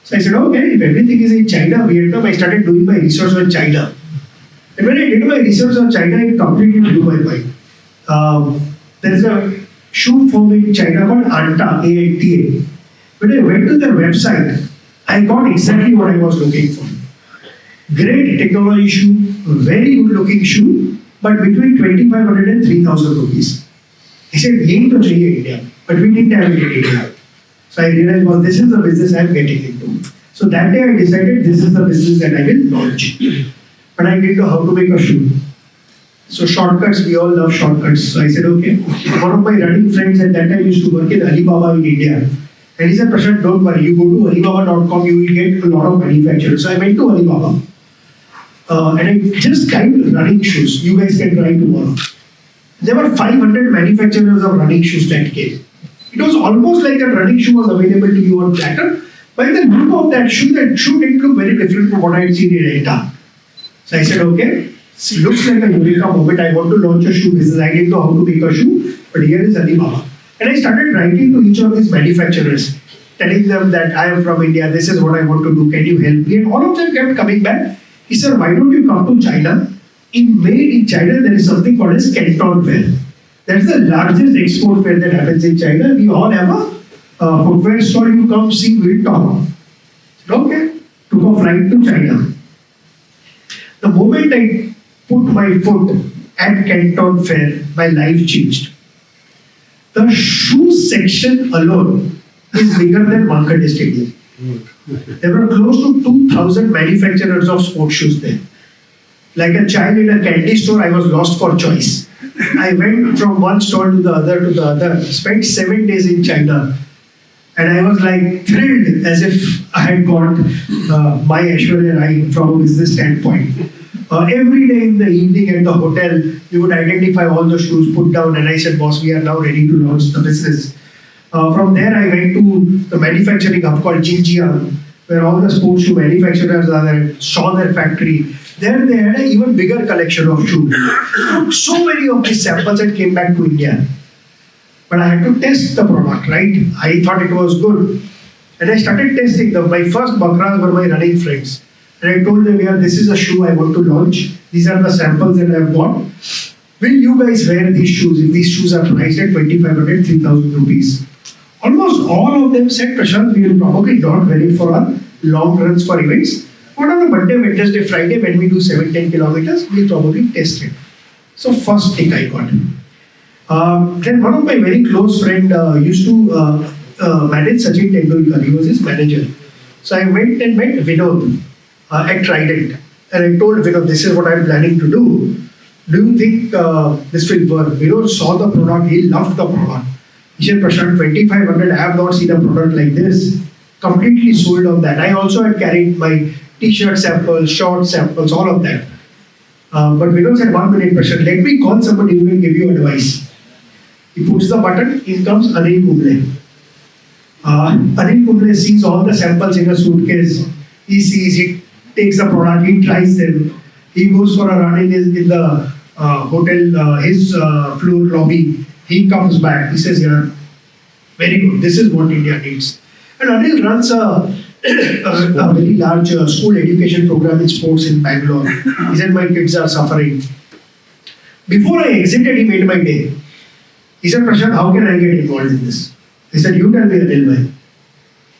So I said, okay, if everything is in China, Vietnam, I started doing my research on China. And when I did my research on China, it completely blew my mind. There is a shoe firm in China called Anta, A-N-T-A. When I went to their website, I got exactly what I was looking for. Great technology shoe, very good looking shoe, but between 2,500 and 3,000 rupees. He said, यही तो चाहिए India, but we didn't have it in India. So I realized, well, this is the business I'm getting into. So that day I decided this is the business that I will launch. But I didn't know how to make a shoe. So shortcuts, we all love shortcuts. So I said, okay. One of my running friends at that time used to work in Alibaba in India. And he said, Prashant, don't worry, you go to Alibaba.com, you will get a lot of manufacturers. So I went to Alibaba. And I just typed running shoes. You guys can try tomorrow. There were 500 manufacturers of running shoes that came. It was almost like a running shoe was available to you on platter. By the look of that shoe didn't look very different from what I had seen in Eta. So I said, okay, it looks like a eureka moment. I want to launch a shoe business. I didn't know how to make a shoe, but here is Alibaba. And I started writing to each of these manufacturers, telling them that I am from India, this is what I want to do, can you help me? And all of them kept coming back. He said, why don't you come to China? Made in China, there is something called as Canton Fair. That's the largest export fair that happens in China. We all have a footwear store, you come see, we'll talk. Okay, took a flight to China. The moment I put my foot at Canton Fair, my life changed. The shoe section alone is bigger than Wankhede Stadium. There were close to 2,000 manufacturers of sports shoes there. Like a child in a candy store, I was lost for choice. I went from one store to the other, spent 7 days in China. And I was like thrilled as if I had got my Aishwarya Rai from a business standpoint. Every day in the evening at the hotel, we would identify all the shoes, put down, and I said, boss, we are now ready to launch the business. From there, I went to the manufacturing hub called Jinjiang, where all the sports shoe manufacturers are there, saw their factory. There they had an even bigger collection of shoes. Took so many of these samples and came back to India. But I had to test the product, right? I thought it was good. And I started testing them. My first bakras were my running friends. And I told them, yeah, this is a shoe I want to launch. These are the samples that I have got. Will you guys wear these shoes? If these shoes are priced at 2,500, 3,000 rupees. Almost all of them said, Prashant, we will probably not wear it for our long runs for events. But on a Monday, Wednesday, Friday, when we do 7-10 kilometers, we'll probably test it. So first tick I got. Then one of my very close friend used to manage Sachin Tendulkar. He was his manager. So I went and met Vinod at Trident. And I told Vinod, this is what I'm planning to do. Do you think this will work? Vinod saw the product. He loved the product. He said, Prashant, 2,500, I have not seen a product like this. Completely sold on that. I also had carried my t-shirt samples, short samples, all of that. But Vinod said, 1 minute, Prashant, let me call somebody who will give you advice. He puts the button, in comes Anil Kumble. Anil Kumble sees all the samples in a suitcase. He sees, he takes the product, he tries them. He goes for a run in the hotel, his floor lobby. He comes back. He says, yeah, very good. This is what India needs. And Anil runs a very large school education program in sports in Bangalore. He said, my kids are suffering. Before I exited, he made my day. He said, Prashant, how can I get involved in this? He said, you tell me, Anil.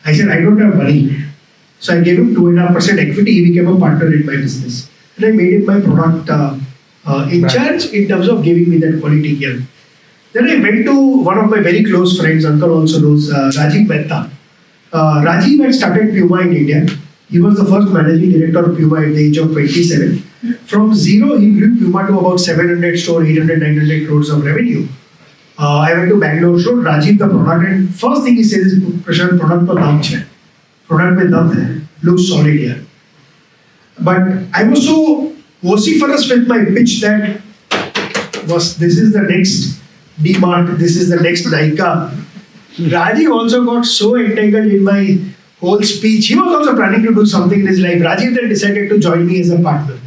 I said, I don't have money. So I gave him 2.5% equity. He became a partner in my business. And I made him my product in charge in terms of giving me that quality care. Then I went to one of my very close friends, uncle also knows, Rajiv Mehta. Rajiv had started Puma in India. He was the first managing director of Puma at the age of 27. From zero, he grew Puma to about 700 stores, 800, 900 crores of revenue. I went to Bangalore, showed Rajiv the product, and first thing he says is, Prashant, product ko daam hai. Product mein daam hai. Looks solid here. But I was so vociferous with my pitch that this is the next DMart, this is the next Nykaa. Rajiv also got so entangled in my whole speech. He was also planning to do something in his life. Rajiv then decided to join me as a partner.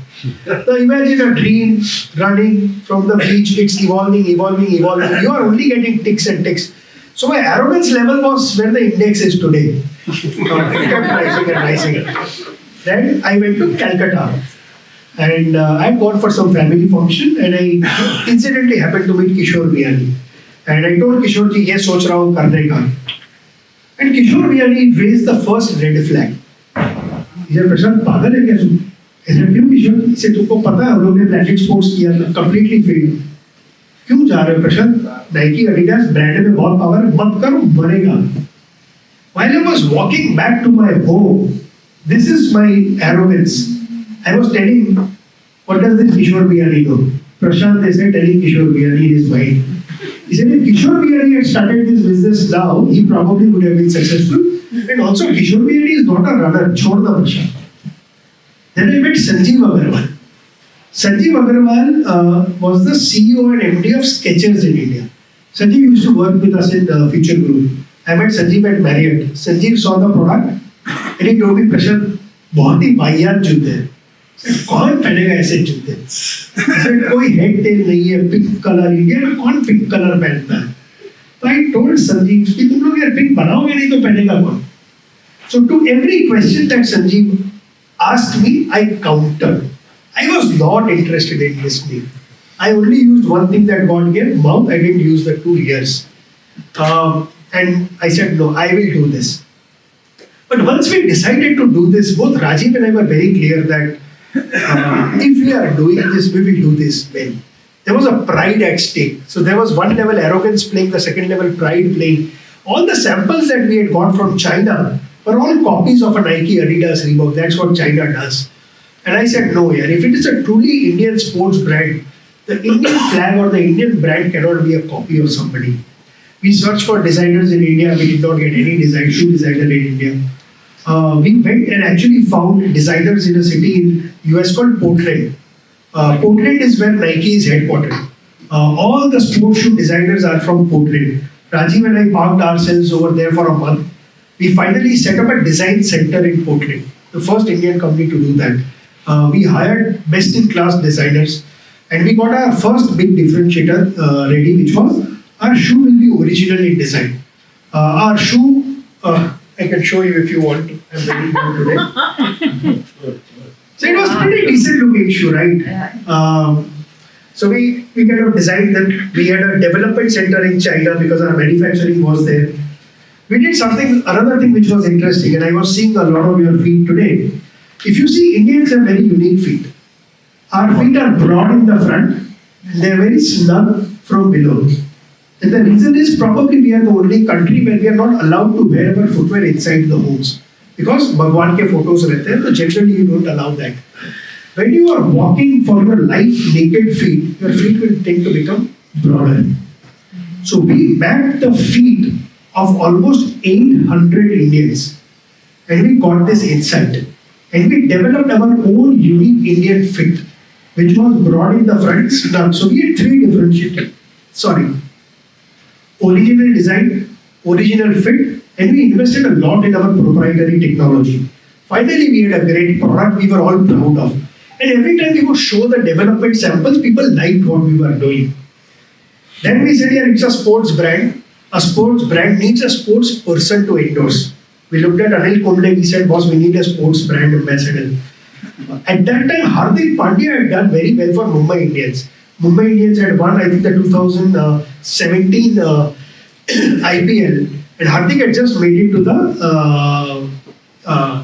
Now imagine a dream running from the beach. It's evolving. You are only getting ticks and ticks. So my arrogance level was where the index is today. It kept rising. Then I went to Calcutta. And I had gone for some family function and I incidentally happened to meet Kishore Biyani. And I told Kishore ji, yes, soch raha hu karne ka. And Kishore Biyani raised the first red flag. He said, Prashant, pagal hai kya tu? I said, क्यों Kishore? He said, तुमको पता है हम लोग ने Planet Sports किया था, completely failed. क्यों जा रहे हो प्रशांत? Nike, Adidas ब्रांड में बहुत पावर है, मत करो मरेगा. While I was walking back to my home, this is my arrogance. I was telling, what does this Kishore Biyani know? Prashant, they said, telling Kishore Biyani in his mind. He said, if Kishore Biyani had started this business now, he probably would have been successful. And also, Kishore Biyani is not a runner. Chhod the Prashant. Then I met Sanjeev Agarwal. Sanjeev Agarwal was the CEO and MD of Skechers in India. Sanjeev used to work with us in the Future Group. I met Sanjeev at Marriott. Sanjeev saw the product and he told me, Prashant, बहुत ही वाहियात जूते हैं. कौन पहनेगा ऐसे जूते? कोई head tail नहीं है, पिंक कलर, इंडिया में कौन पिंक कलर पहनता है? तो I told Sanjeev कि तुम लोग यार पिंक बनाओगे नहीं तो पहनेगा कौन? So to every question that Sanjeev asked me, I countered. I was not interested in listening. I only used one thing that God gave, mouth. I didn't use the 2 ears. And I said, no, I will do this. But once we decided to do this, both Rajiv and I were very clear that if we are doing this, we will do this well. There was a pride at stake. So there was one level arrogance playing, the second level pride playing. All the samples that we had got from China were all copies of a Nike, Adidas, Reebok. That's what China does. And I said, no, yeah, if it is a truly Indian sports brand, the Indian flag or the Indian brand cannot be a copy of somebody. We searched for designers in India. We did not get any shoe designer in India. We went and actually found designers in a city in US called Portland. Portland is where Nike is headquartered. All the sports shoe designers are from Portland. Rajiv and I parked ourselves over there for a month. We finally set up a design center in Portland, the first Indian company to do that. We hired best-in-class designers, and we got our first big differentiator ready, which was our shoe will be original in design. Our shoe, I can show you if you want. I'm wearing one today. So it was pretty decent looking shoe, right? So we kind of designed them. We had a development center in China because our manufacturing was there. We did another thing which was interesting, and I was seeing a lot of your feet today. If you see, Indians have very unique feet. Our feet are broad in the front, and they are very snug from below. And the reason is probably we are the only country where we are not allowed to wear our footwear inside the homes. Because Bhagwan ke photos rehte hain, so generally you don't allow that. When you are walking for your life naked feet, your feet will tend to become broader. So we backed the feet of almost 800 Indians, and we got this insight. And we developed our own unique Indian fit, which was broad in the front, snug. So we had 3 differentiators. Original design, original fit, and we invested a lot in our proprietary technology. Finally, we had a great product we were all proud of. And every time we would show the development samples, people liked what we were doing. Then we said, yeah, it's a sports brand. A sports brand needs a sports person to endorse. We looked at Anil Kumble, we said, boss, we need a sports brand ambassador. At that time, Hardik Pandya had done very well for Mumbai Indians. Mumbai Indians had won, I think, the 2017 IPL. And Hardik had just made it to the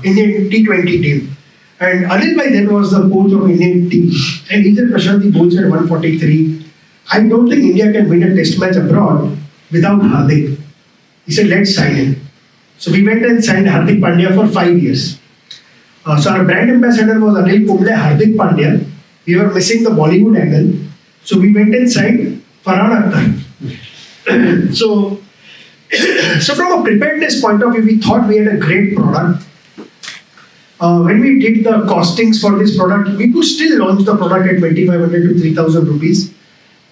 Indian T20 team. And Anil by then was the coach of Indian team. And he said, Prashant, the Bulls had 143. I don't think India can win a test match abroad without Hardik. He said, let's sign him. So we went and signed Hardik Pandya for 5 years. So our brand ambassador was Anil Kumble, Hardik Pandya. We were missing the Bollywood angle. So we went and signed Farhan Akhtar. So from a preparedness point of view, we thought we had a great product. When we did the costings for this product, we could still launch the product at 2,500 to 3,000 rupees.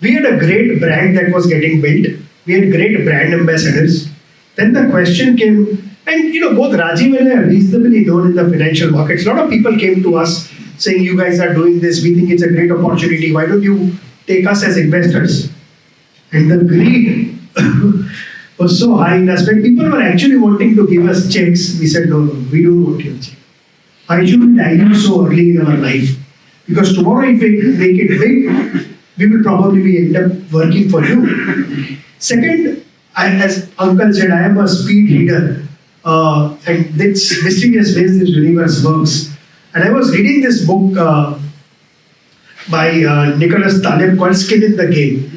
We had a great brand that was getting built. We had great brand ambassadors. Then the question came, and both Rajiv and I are reasonably known in the financial markets. A lot of people came to us saying, you guys are doing this, we think it's a great opportunity. Why don't you take us as investors? And the greed was so high in us. When people were actually wanting to give us checks, we said, no, we don't want your check. Why should we dilute so early in our life? Because tomorrow if we make it big, we will probably end up working for you. Second, as Uncle said, I am a speed reader. And this mysterious ways this universe works. And I was reading this book by Nicholas Taleb called Skin in the Game,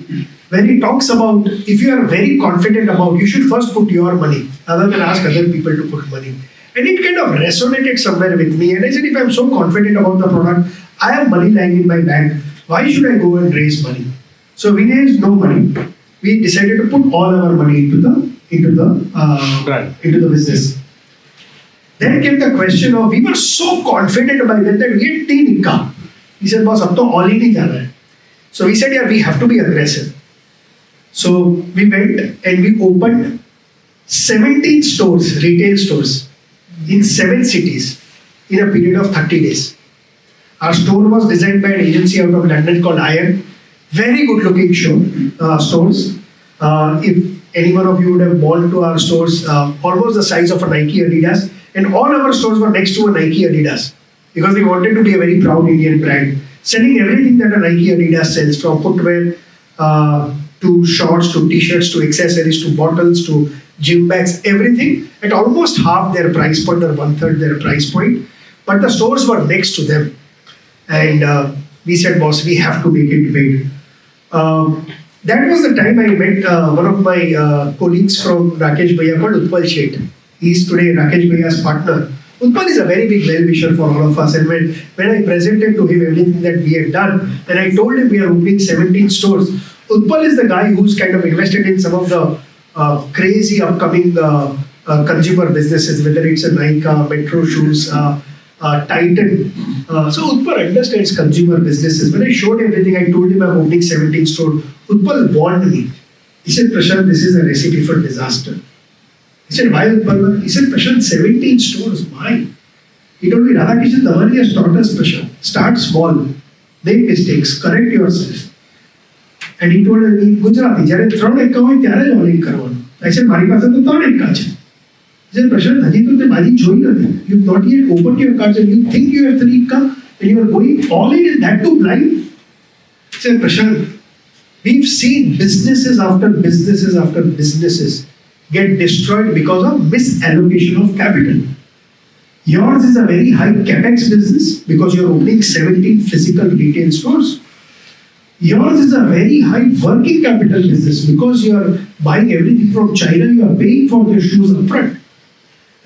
where he talks about if you are very confident about, you should first put your money rather than ask other people to put money. And it kind of resonated somewhere with me. And I said, if I'm so confident about the product, I have money lying in my bank. Why should I go and raise money? So we raised no money. We decided to put all our money into the business. Then came the question of, we were so confident by then that we had 3 He said, boss, ab to all hi nahi jana hai. So we said, yeah, we have to be aggressive. So we went and we opened 17 stores, retail stores, in 7 cities in a period of 30 days. Our store was designed by an agency out of London called Iron. Very good looking stores. If any one of you would have gone to our stores, almost the size of a Nike Adidas, and all our stores were next to a Nike Adidas because we wanted to be a very proud Indian brand, selling everything that a Nike Adidas sells, from footwear to shorts to t-shirts to accessories to bottles to gym bags, everything at almost half their price point or one third their price point. But the stores were next to them, and we said, boss, we have to make it big. That was the time I met one of my colleagues from Rakesh Bhaiya called Utpal Sheth. He's today Rakesh Bhaiya's partner. Utpal is a very big well-wisher for all of us, and when I presented to him everything that we had done, and I told him we are opening 17 stores, Utpal is the guy who's kind of invested in some of the crazy upcoming consumer businesses, whether it's a Nykaa, Metro Shoes, Titan. So Utpal understands consumer businesses. When I showed everything, I told him I'm opening 17 stores. Utpal warned me. He said, Prashant, this is a recipe for disaster. He said, why Utpal? He said, Prashant, 17 stores, why? He told me, Radhakishan Damani has taught us, Prashant, start small, make mistakes, correct yourself. And he told me, Gujarati, જ્યારે ત્રણ એકા હોય ત્યારે જ ઓલિંગ કરવાનું. I said, મારી પાસે તો ત્રણ એકા છે. He said, Prashant, હજી તો તે બાજી જોઈ નથી. You've not yet opened your cards and you think you have 3 એકા and you are going all in and that too blind. He said, Prashant, we've seen businesses after businesses get destroyed because of misallocation of capital. Yours is a very high capex business because you're opening 17 physical retail stores. Yours is a very high working capital business because you are buying everything from China, you are paying for the shoes upfront.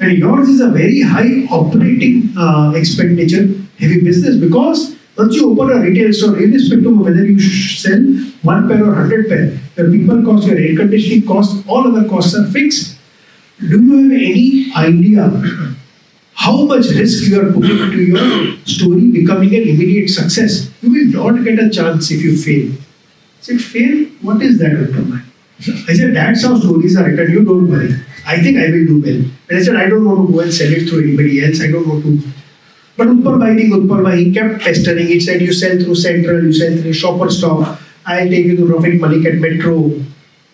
And yours is a very high operating expenditure heavy business because once you open a retail store, irrespective of whether you sell 1 pair or 100 pair, your people cost, your air conditioning cost, all other costs are fixed. Do you have any idea how much risk you are putting into your story becoming an immediate success? You will not get a chance if you fail. I said, fail? What is that, Utpal? I said, that's how stories are written. You don't worry. I think I will do well. And I said, I don't want to go and sell it through anybody else. I don't want to. But Utpal Bhai being Utpal Bhai, he kept pestering. He said, you sell through Central, you sell through Shopper Stop. I'll take you to Rafiq Malik at Metro.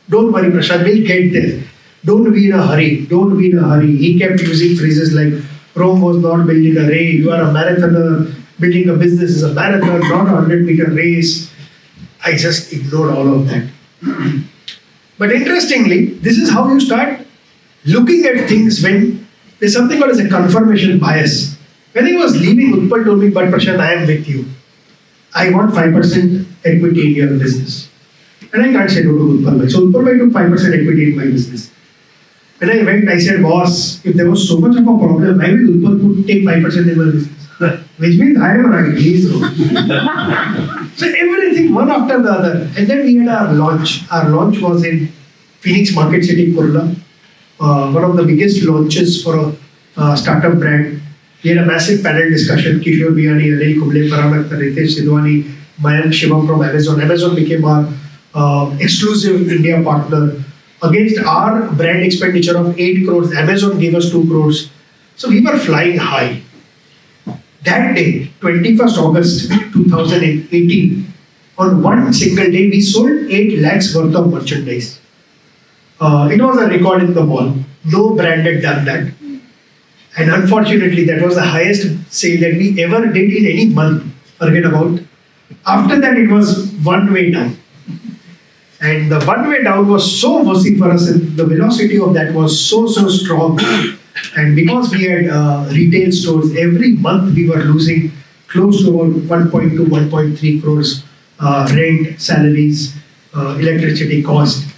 Don't worry, Prashant, we'll get there. Don't be in a hurry. Don't be in a hurry. He kept using phrases like, Rome was not built in a race. You are a marathoner. Building a business is a marathon, not a 100-meter race. I just ignored all of that. But interestingly, this is how you start looking at things when there's something called as a confirmation bias. When I was leaving, Utpal told me, but Prashant, I am with you. I want 5% equity in your business. And I can't say no to Utpal Bhai. So Utpal Bhai took 5% equity in my business. When I went, I said, boss, if there was so much of a problem, why will Utpal take 5% in my business? Which means I am right, he is wrong. So everything, one after the other. And then we had our launch. Our launch was in Phoenix Market City, Kurla. One of the biggest launches for a startup brand. We had a massive panel discussion. Kishore Biyani, Anil Kumble, Farhan Akhtar, Ritesh Sidhwani, Mayank Shivam from Amazon. Amazon became our exclusive India partner. Against our brand expenditure of 8 crores, Amazon gave us 2 crores. So we were flying high. That day, 21st August 2018, on one single day, we sold 8 lakhs worth of merchandise. It was a record in the mall. No brand had done that. And unfortunately, that was the highest sale that we ever did in any month. Forget about. After that, it was one way down. And the one way down was so vociferous and the velocity of that was so strong. And because we had retail stores, every month we were losing close to about 1.2, 1.3 crores rent, salaries, electricity cost.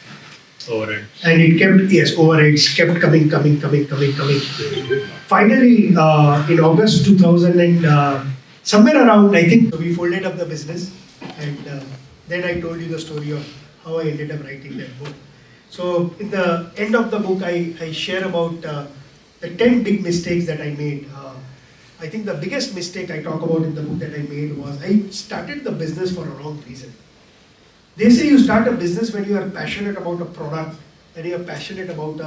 Overhead. And it kept, overheads kept coming. Finally, in August 2000 and somewhere around, I think, we folded up the business. And then I told you the story of how I ended up writing that book. So in the end of the book, I share about the 10 big mistakes that I made. I think the biggest mistake I talk about in the book that I made was I started the business for a wrong reason. They say you start a business when you are passionate about a product, when you are passionate about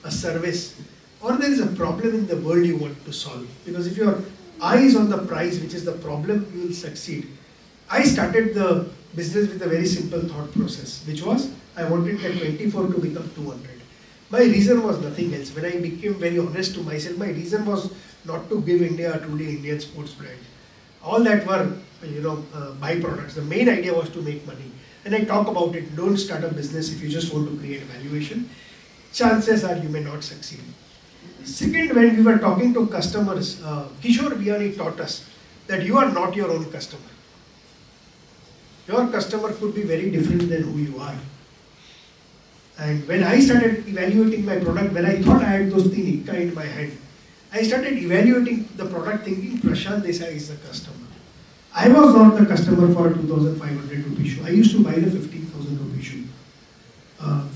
a service, or there is a problem in the world you want to solve. Because if your eye is on the prize, which is the problem, you will succeed. I started the business with a very simple thought process, which was I wanted at 24 to become 200. My reason was nothing else. When I became very honest to myself, my reason was not to give India a truly Indian sports brand. All that were, byproducts. The main idea was to make money. And I talk about it, don't start a business if you just want to create valuation. Chances are you may not succeed. Second, when we were talking to customers, Kishore Biyani taught us that you are not your own customer. Your customer could be very different than who you are. And when I started evaluating my product, when I thought I had those things in my hand, I started evaluating the product thinking Prashant Desai is the customer. I was not the customer for a 2,500 rupee shoe. I used to buy the 15,000 rupee shoe.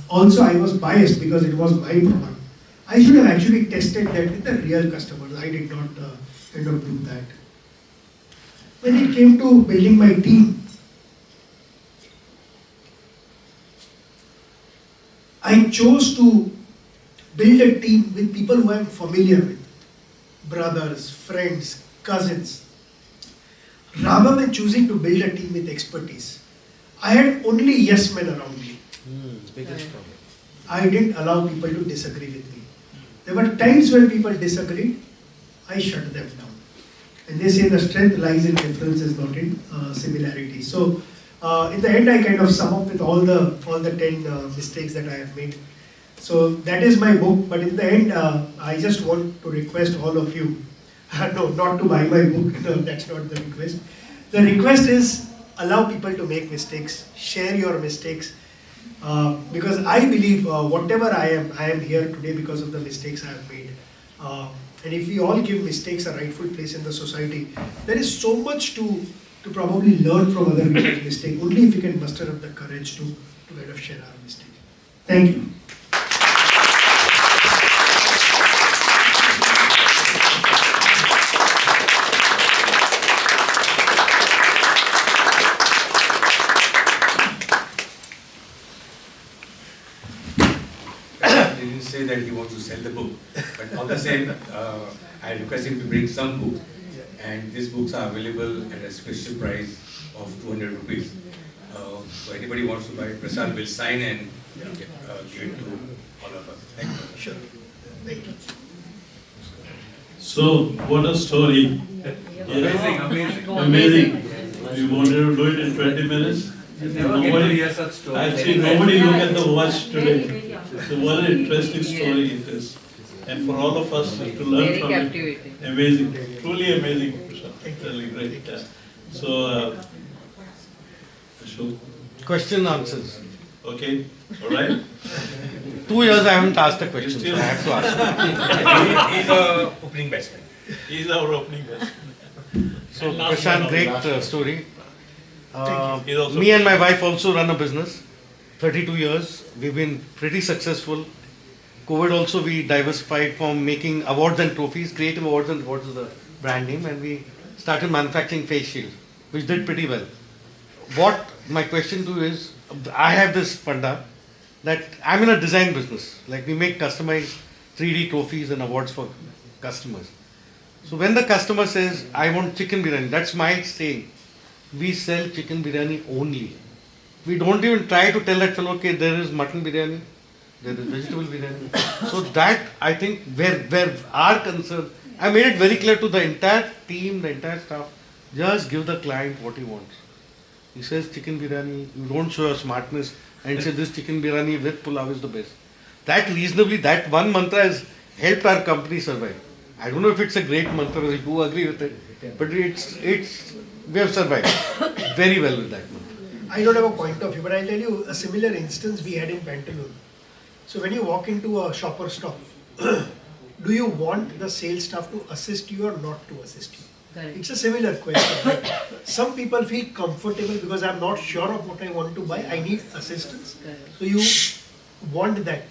Also, I was biased because it was my product. I should have actually tested that with the real customers. I did not kind of do that. When it came to building my team, I chose to build a team with people who I am familiar with. Brothers, friends, cousins. Rather than choosing to build a team with expertise, I had only yes men around me. Biggest problem. I didn't allow people to disagree with me. There were times when people disagreed, I shut them down. And they say the strength lies in differences, not in similarity. So, in the end, I kind of sum up with all the 10 mistakes that I have made. So that is my book. But in the end, I just want to request all of you. No, not to buy my book. No, that's not the request. The request is allow people to make mistakes. Share your mistakes. Because I believe whatever I am here today because of the mistakes I have made. And if we all give mistakes a rightful place in the society, there is so much to probably learn from other people's mistakes. Only if we can muster up the courage to kind of share our mistakes. Thank you. He didn't say that he wants to sell the book, but all the same, I request him to bring some book. And these books are available at a special price of 200 rupees. So anybody who wants to buy it, Prasad will sign and give it to all of us. Thank you. Sure. Thank you. So, what a story. Amazing, amazing. Amazing. We wanted to do it in 20 minutes. Nobody, I've seen nobody look at the watch today. So what an interesting story it is. And for all of us to learn Very from it. captivating. Amazing, truly amazing. Really great. Yeah. So, Ashok, Question answers. okay, all right. 2 years I haven't asked a question, so still- I have to ask. He's a opening batsman. He's our opening guest. So And last Prashant, one, great last story. He's also- Me and my wife also run a business. 32 years. We've been pretty successful. COVID also we diversified from making awards and trophies. Creative Awards and Awards is the brand name, and we started manufacturing face shield, which did pretty well. What my question to you is, I have this funda that I'm in a design business. Like we make customized 3D trophies and awards for customers. So when the customer says, I want chicken biryani, that's my saying. We sell chicken biryani only. We don't even try to tell that fellow, okay, there is mutton biryani, there is vegetable biryani. So that, I think, where our concern, I made it very clear to the entire team, the entire staff, just give the client what he wants. He says chicken biryani, you don't show your smartness and say this chicken biryani with pulao is the best. That reasonably, that one mantra has helped our company survive. I don't know if it's a great mantra, I do agree with it, but we have survived very well with that mantra. I don't have a point of view, but I'll tell you a similar instance we had in Pantaloon. So when you walk into a shopper stop, do you want the sales staff to assist you or not to assist you? Correct. It's a similar question. Right? Some people feel comfortable because I'm not sure of what I want to buy. I need assistance. Correct. So you want that.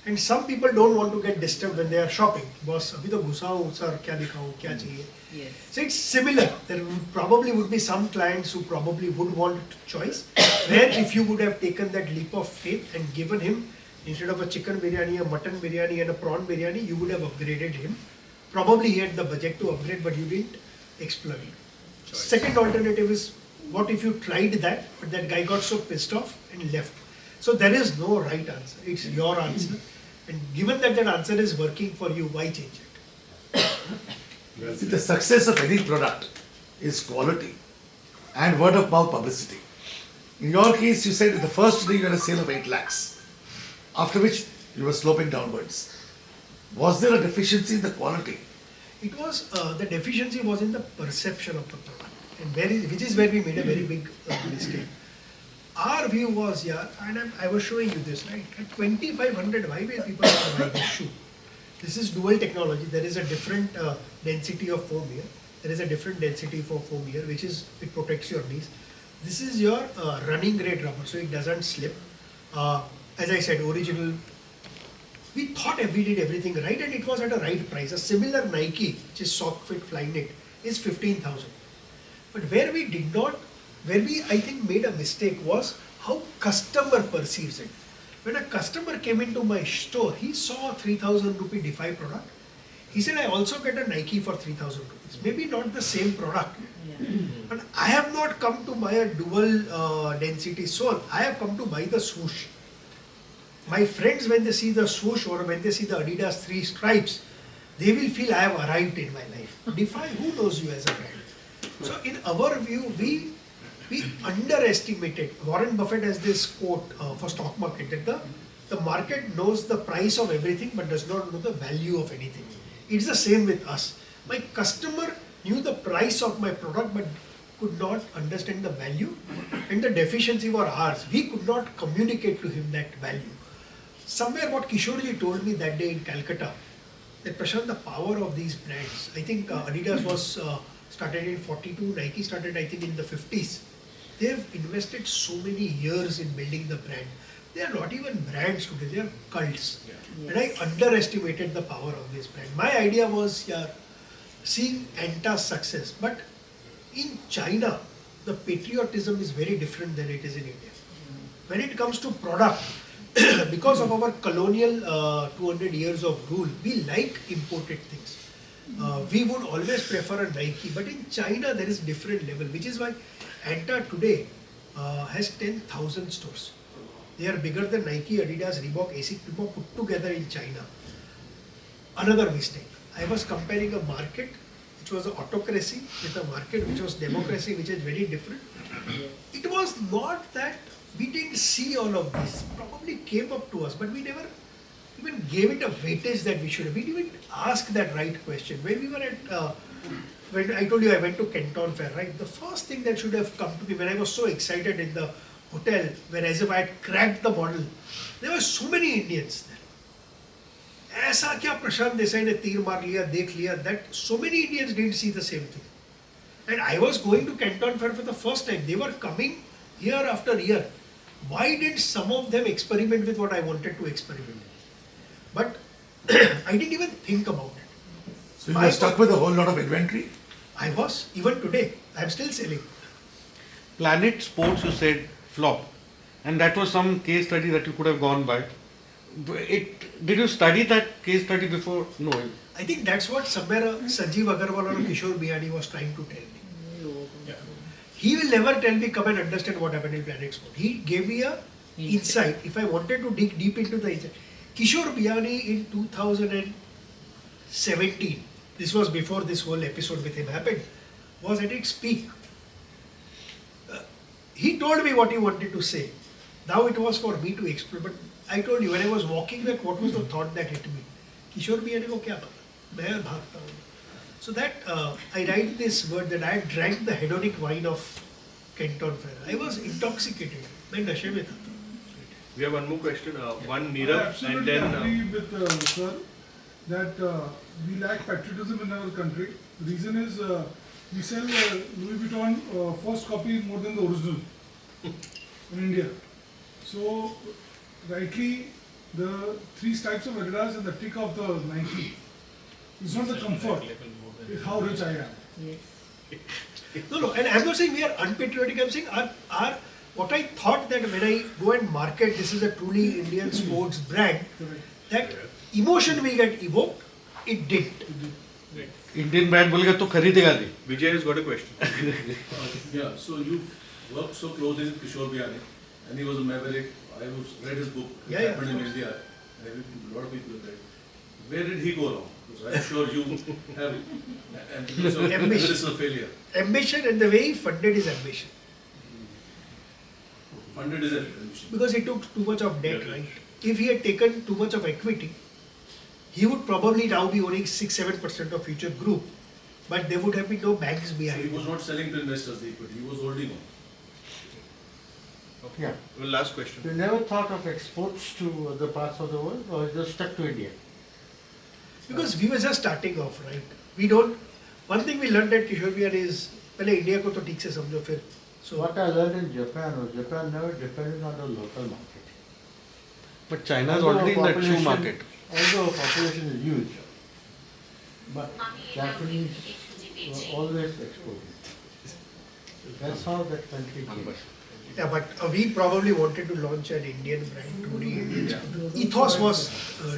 And some people don't want to get disturbed when they are shopping. Boss, abhi to ghusa hu, sir, kya dikhaun, kya chahiye? Yes. So it's similar. There probably would be some clients who probably would want choice, where if you would have taken that leap of faith and given him, instead of a chicken biryani, a mutton biryani and a prawn biryani, you would have upgraded him. Probably he had the budget to upgrade, but you didn't exploit it. Second alternative is, what if you tried that, but that guy got so pissed off and left? So there is no right answer. It's your answer. And given that that answer is working for you, why change it? See, the success of any product is quality and word of mouth publicity. In your case, you said the first day you had a sale of 8 lakhs, after which you were sloping downwards. Was there a deficiency in the quality? It was, the deficiency was in the perception of the product, and which is where we made a very big mistake. Our view was, yeah, and I was showing you this, right? At 2,500, why will people want to buy this shoe? This is dual technology. There is a different density of foam here. There is a different density for foam here, which is, it protects your knees. This is your running grade rubber, so it doesn't slip. As I said, original. We thought we did everything right, and it was at a right price. A similar Nike, which is sock fit Flyknit, is 15,000. But where we did not, where we I think made a mistake was how customer perceives it. When a customer came into my store, he saw a 3,000 rupee Defy product. He said, I also get a Nike for 3,000 rupees. Maybe not the same product. But I have not come to buy a dual density sole. I have come to buy the swoosh. My friends, when they see the swoosh or when they see the Adidas 3 stripes, they will feel I have arrived in my life. Defy, who knows you as a brand? So in our view, we underestimated. Warren Buffett has this quote for stock market that the market knows the price of everything but does not know the value of anything. It's the same with us. My customer knew the price of my product but could not understand the value, and the deficiency were ours. We could not communicate to him that value. Somewhere what Kishorji told me that day in Calcutta, that Prashant, the power of these brands. I think Adidas was started in 42, Nike started I think in the 50s. They have invested so many years in building the brand. They are not even brands today, they are cults. Yeah. And I underestimated the power of this brand. My idea was seeing Anta's success, but in China, the patriotism is very different than it is in India. When it comes to product, because of our colonial 200 years of rule, we like imported things. We would always prefer a Nike, but in China there is different level, which is why Anta today has 10,000 stores. They are bigger than Nike, Adidas, Reebok, Asics, Puma put together in China. Another mistake. I was comparing a market which was an autocracy with a market which was democracy, which is very different. It was not that we didn't see all of this. Probably came up to us, but we never even gave it a weightage that we should have. We didn't ask that right question. When we were at, when I told you I went to Canton Fair, right? The first thing that should have come to me when I was so excited in the hotel, where as if I had cracked the model, there were so many Indians there. ऐसा क्या प्रशांत देसाई ने तीर मार लिया, देख लिया, that so many Indians didn't see the same thing. And I was going to Canton Fair for the first time. They were coming year after year. Why didn't some of them experiment with what I wanted to experiment? But I didn't even think about it. So you were stuck with a whole lot of inventory? I was, even today, I'm still selling. Planet Sports, you said, flop. And that was some case study that you could have gone by. Did you study that case study before? No. I think that's what somewhere Sanjeev Agarwal or Kishore Biyani was trying to tell me. He will never tell me, come and understand what happened in Planet Sport. He gave me a insight. If I wanted to dig deep into the insight. Kishore Biyani in 2017, this was before this whole episode with him happened, was at its peak. He told me what he wanted to say. Now it was for me to explain. But I told you, when I was walking back, what was the thought that hit me? Kishore Biyani ko kya pata? Main bhagta hu. So that I write this word that I drank the hedonic wine of Canton Fair. I was intoxicated. मैं नशे में था. We have one more question. One I Nirav and absolutely then. agree with sir that we lack patriotism in our country. The reason is we sell Louis Vuitton first copy more than the original in India. So rightly the 3 stripes of Adidas and the tick of the Nike. It's not the comfort, it's how rich I am. No, and I'm not saying we are unpatriotic. I'm saying what I thought that when I go and market this is a truly Indian sports brand, that emotion will get evoked. It did. Indian brand बोलेगा तो खरीदेगा नहीं. Vijay has got a question. Yeah, so you worked so closely with Kishore Biyani, and he was a maverick. I was read his book. It Yeah, yeah, happened in India. A lot of people have read. Where did he go wrong? Because I'm sure you have Ambition. this is a failure. Ambition and the way he funded his ambition. Funded his ambition. Because he took too much of debt, right? If he had taken too much of equity, he would probably now be owning 6-7% of Future Group, but there would have been no banks So behind he was him. not selling to investors the equity. He was holding on. Okay. Yeah. Well, last question. You never thought of exports to other parts of the world or just stuck to India? Because we were just starting off, right? We don't. One thing we learned at Kishore Biyani is, पहले India को तो ठीक से समझो फिर. So what I learned in Japan was Japan never depended on the local market. But China is Although already in that shoe population- market. Although population is huge, but Japanese were always exporting. That's how that country came. Yeah, but we probably wanted to launch an Indian brand, truly Indian. Ethos was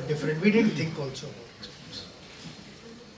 different. We didn't think also about it.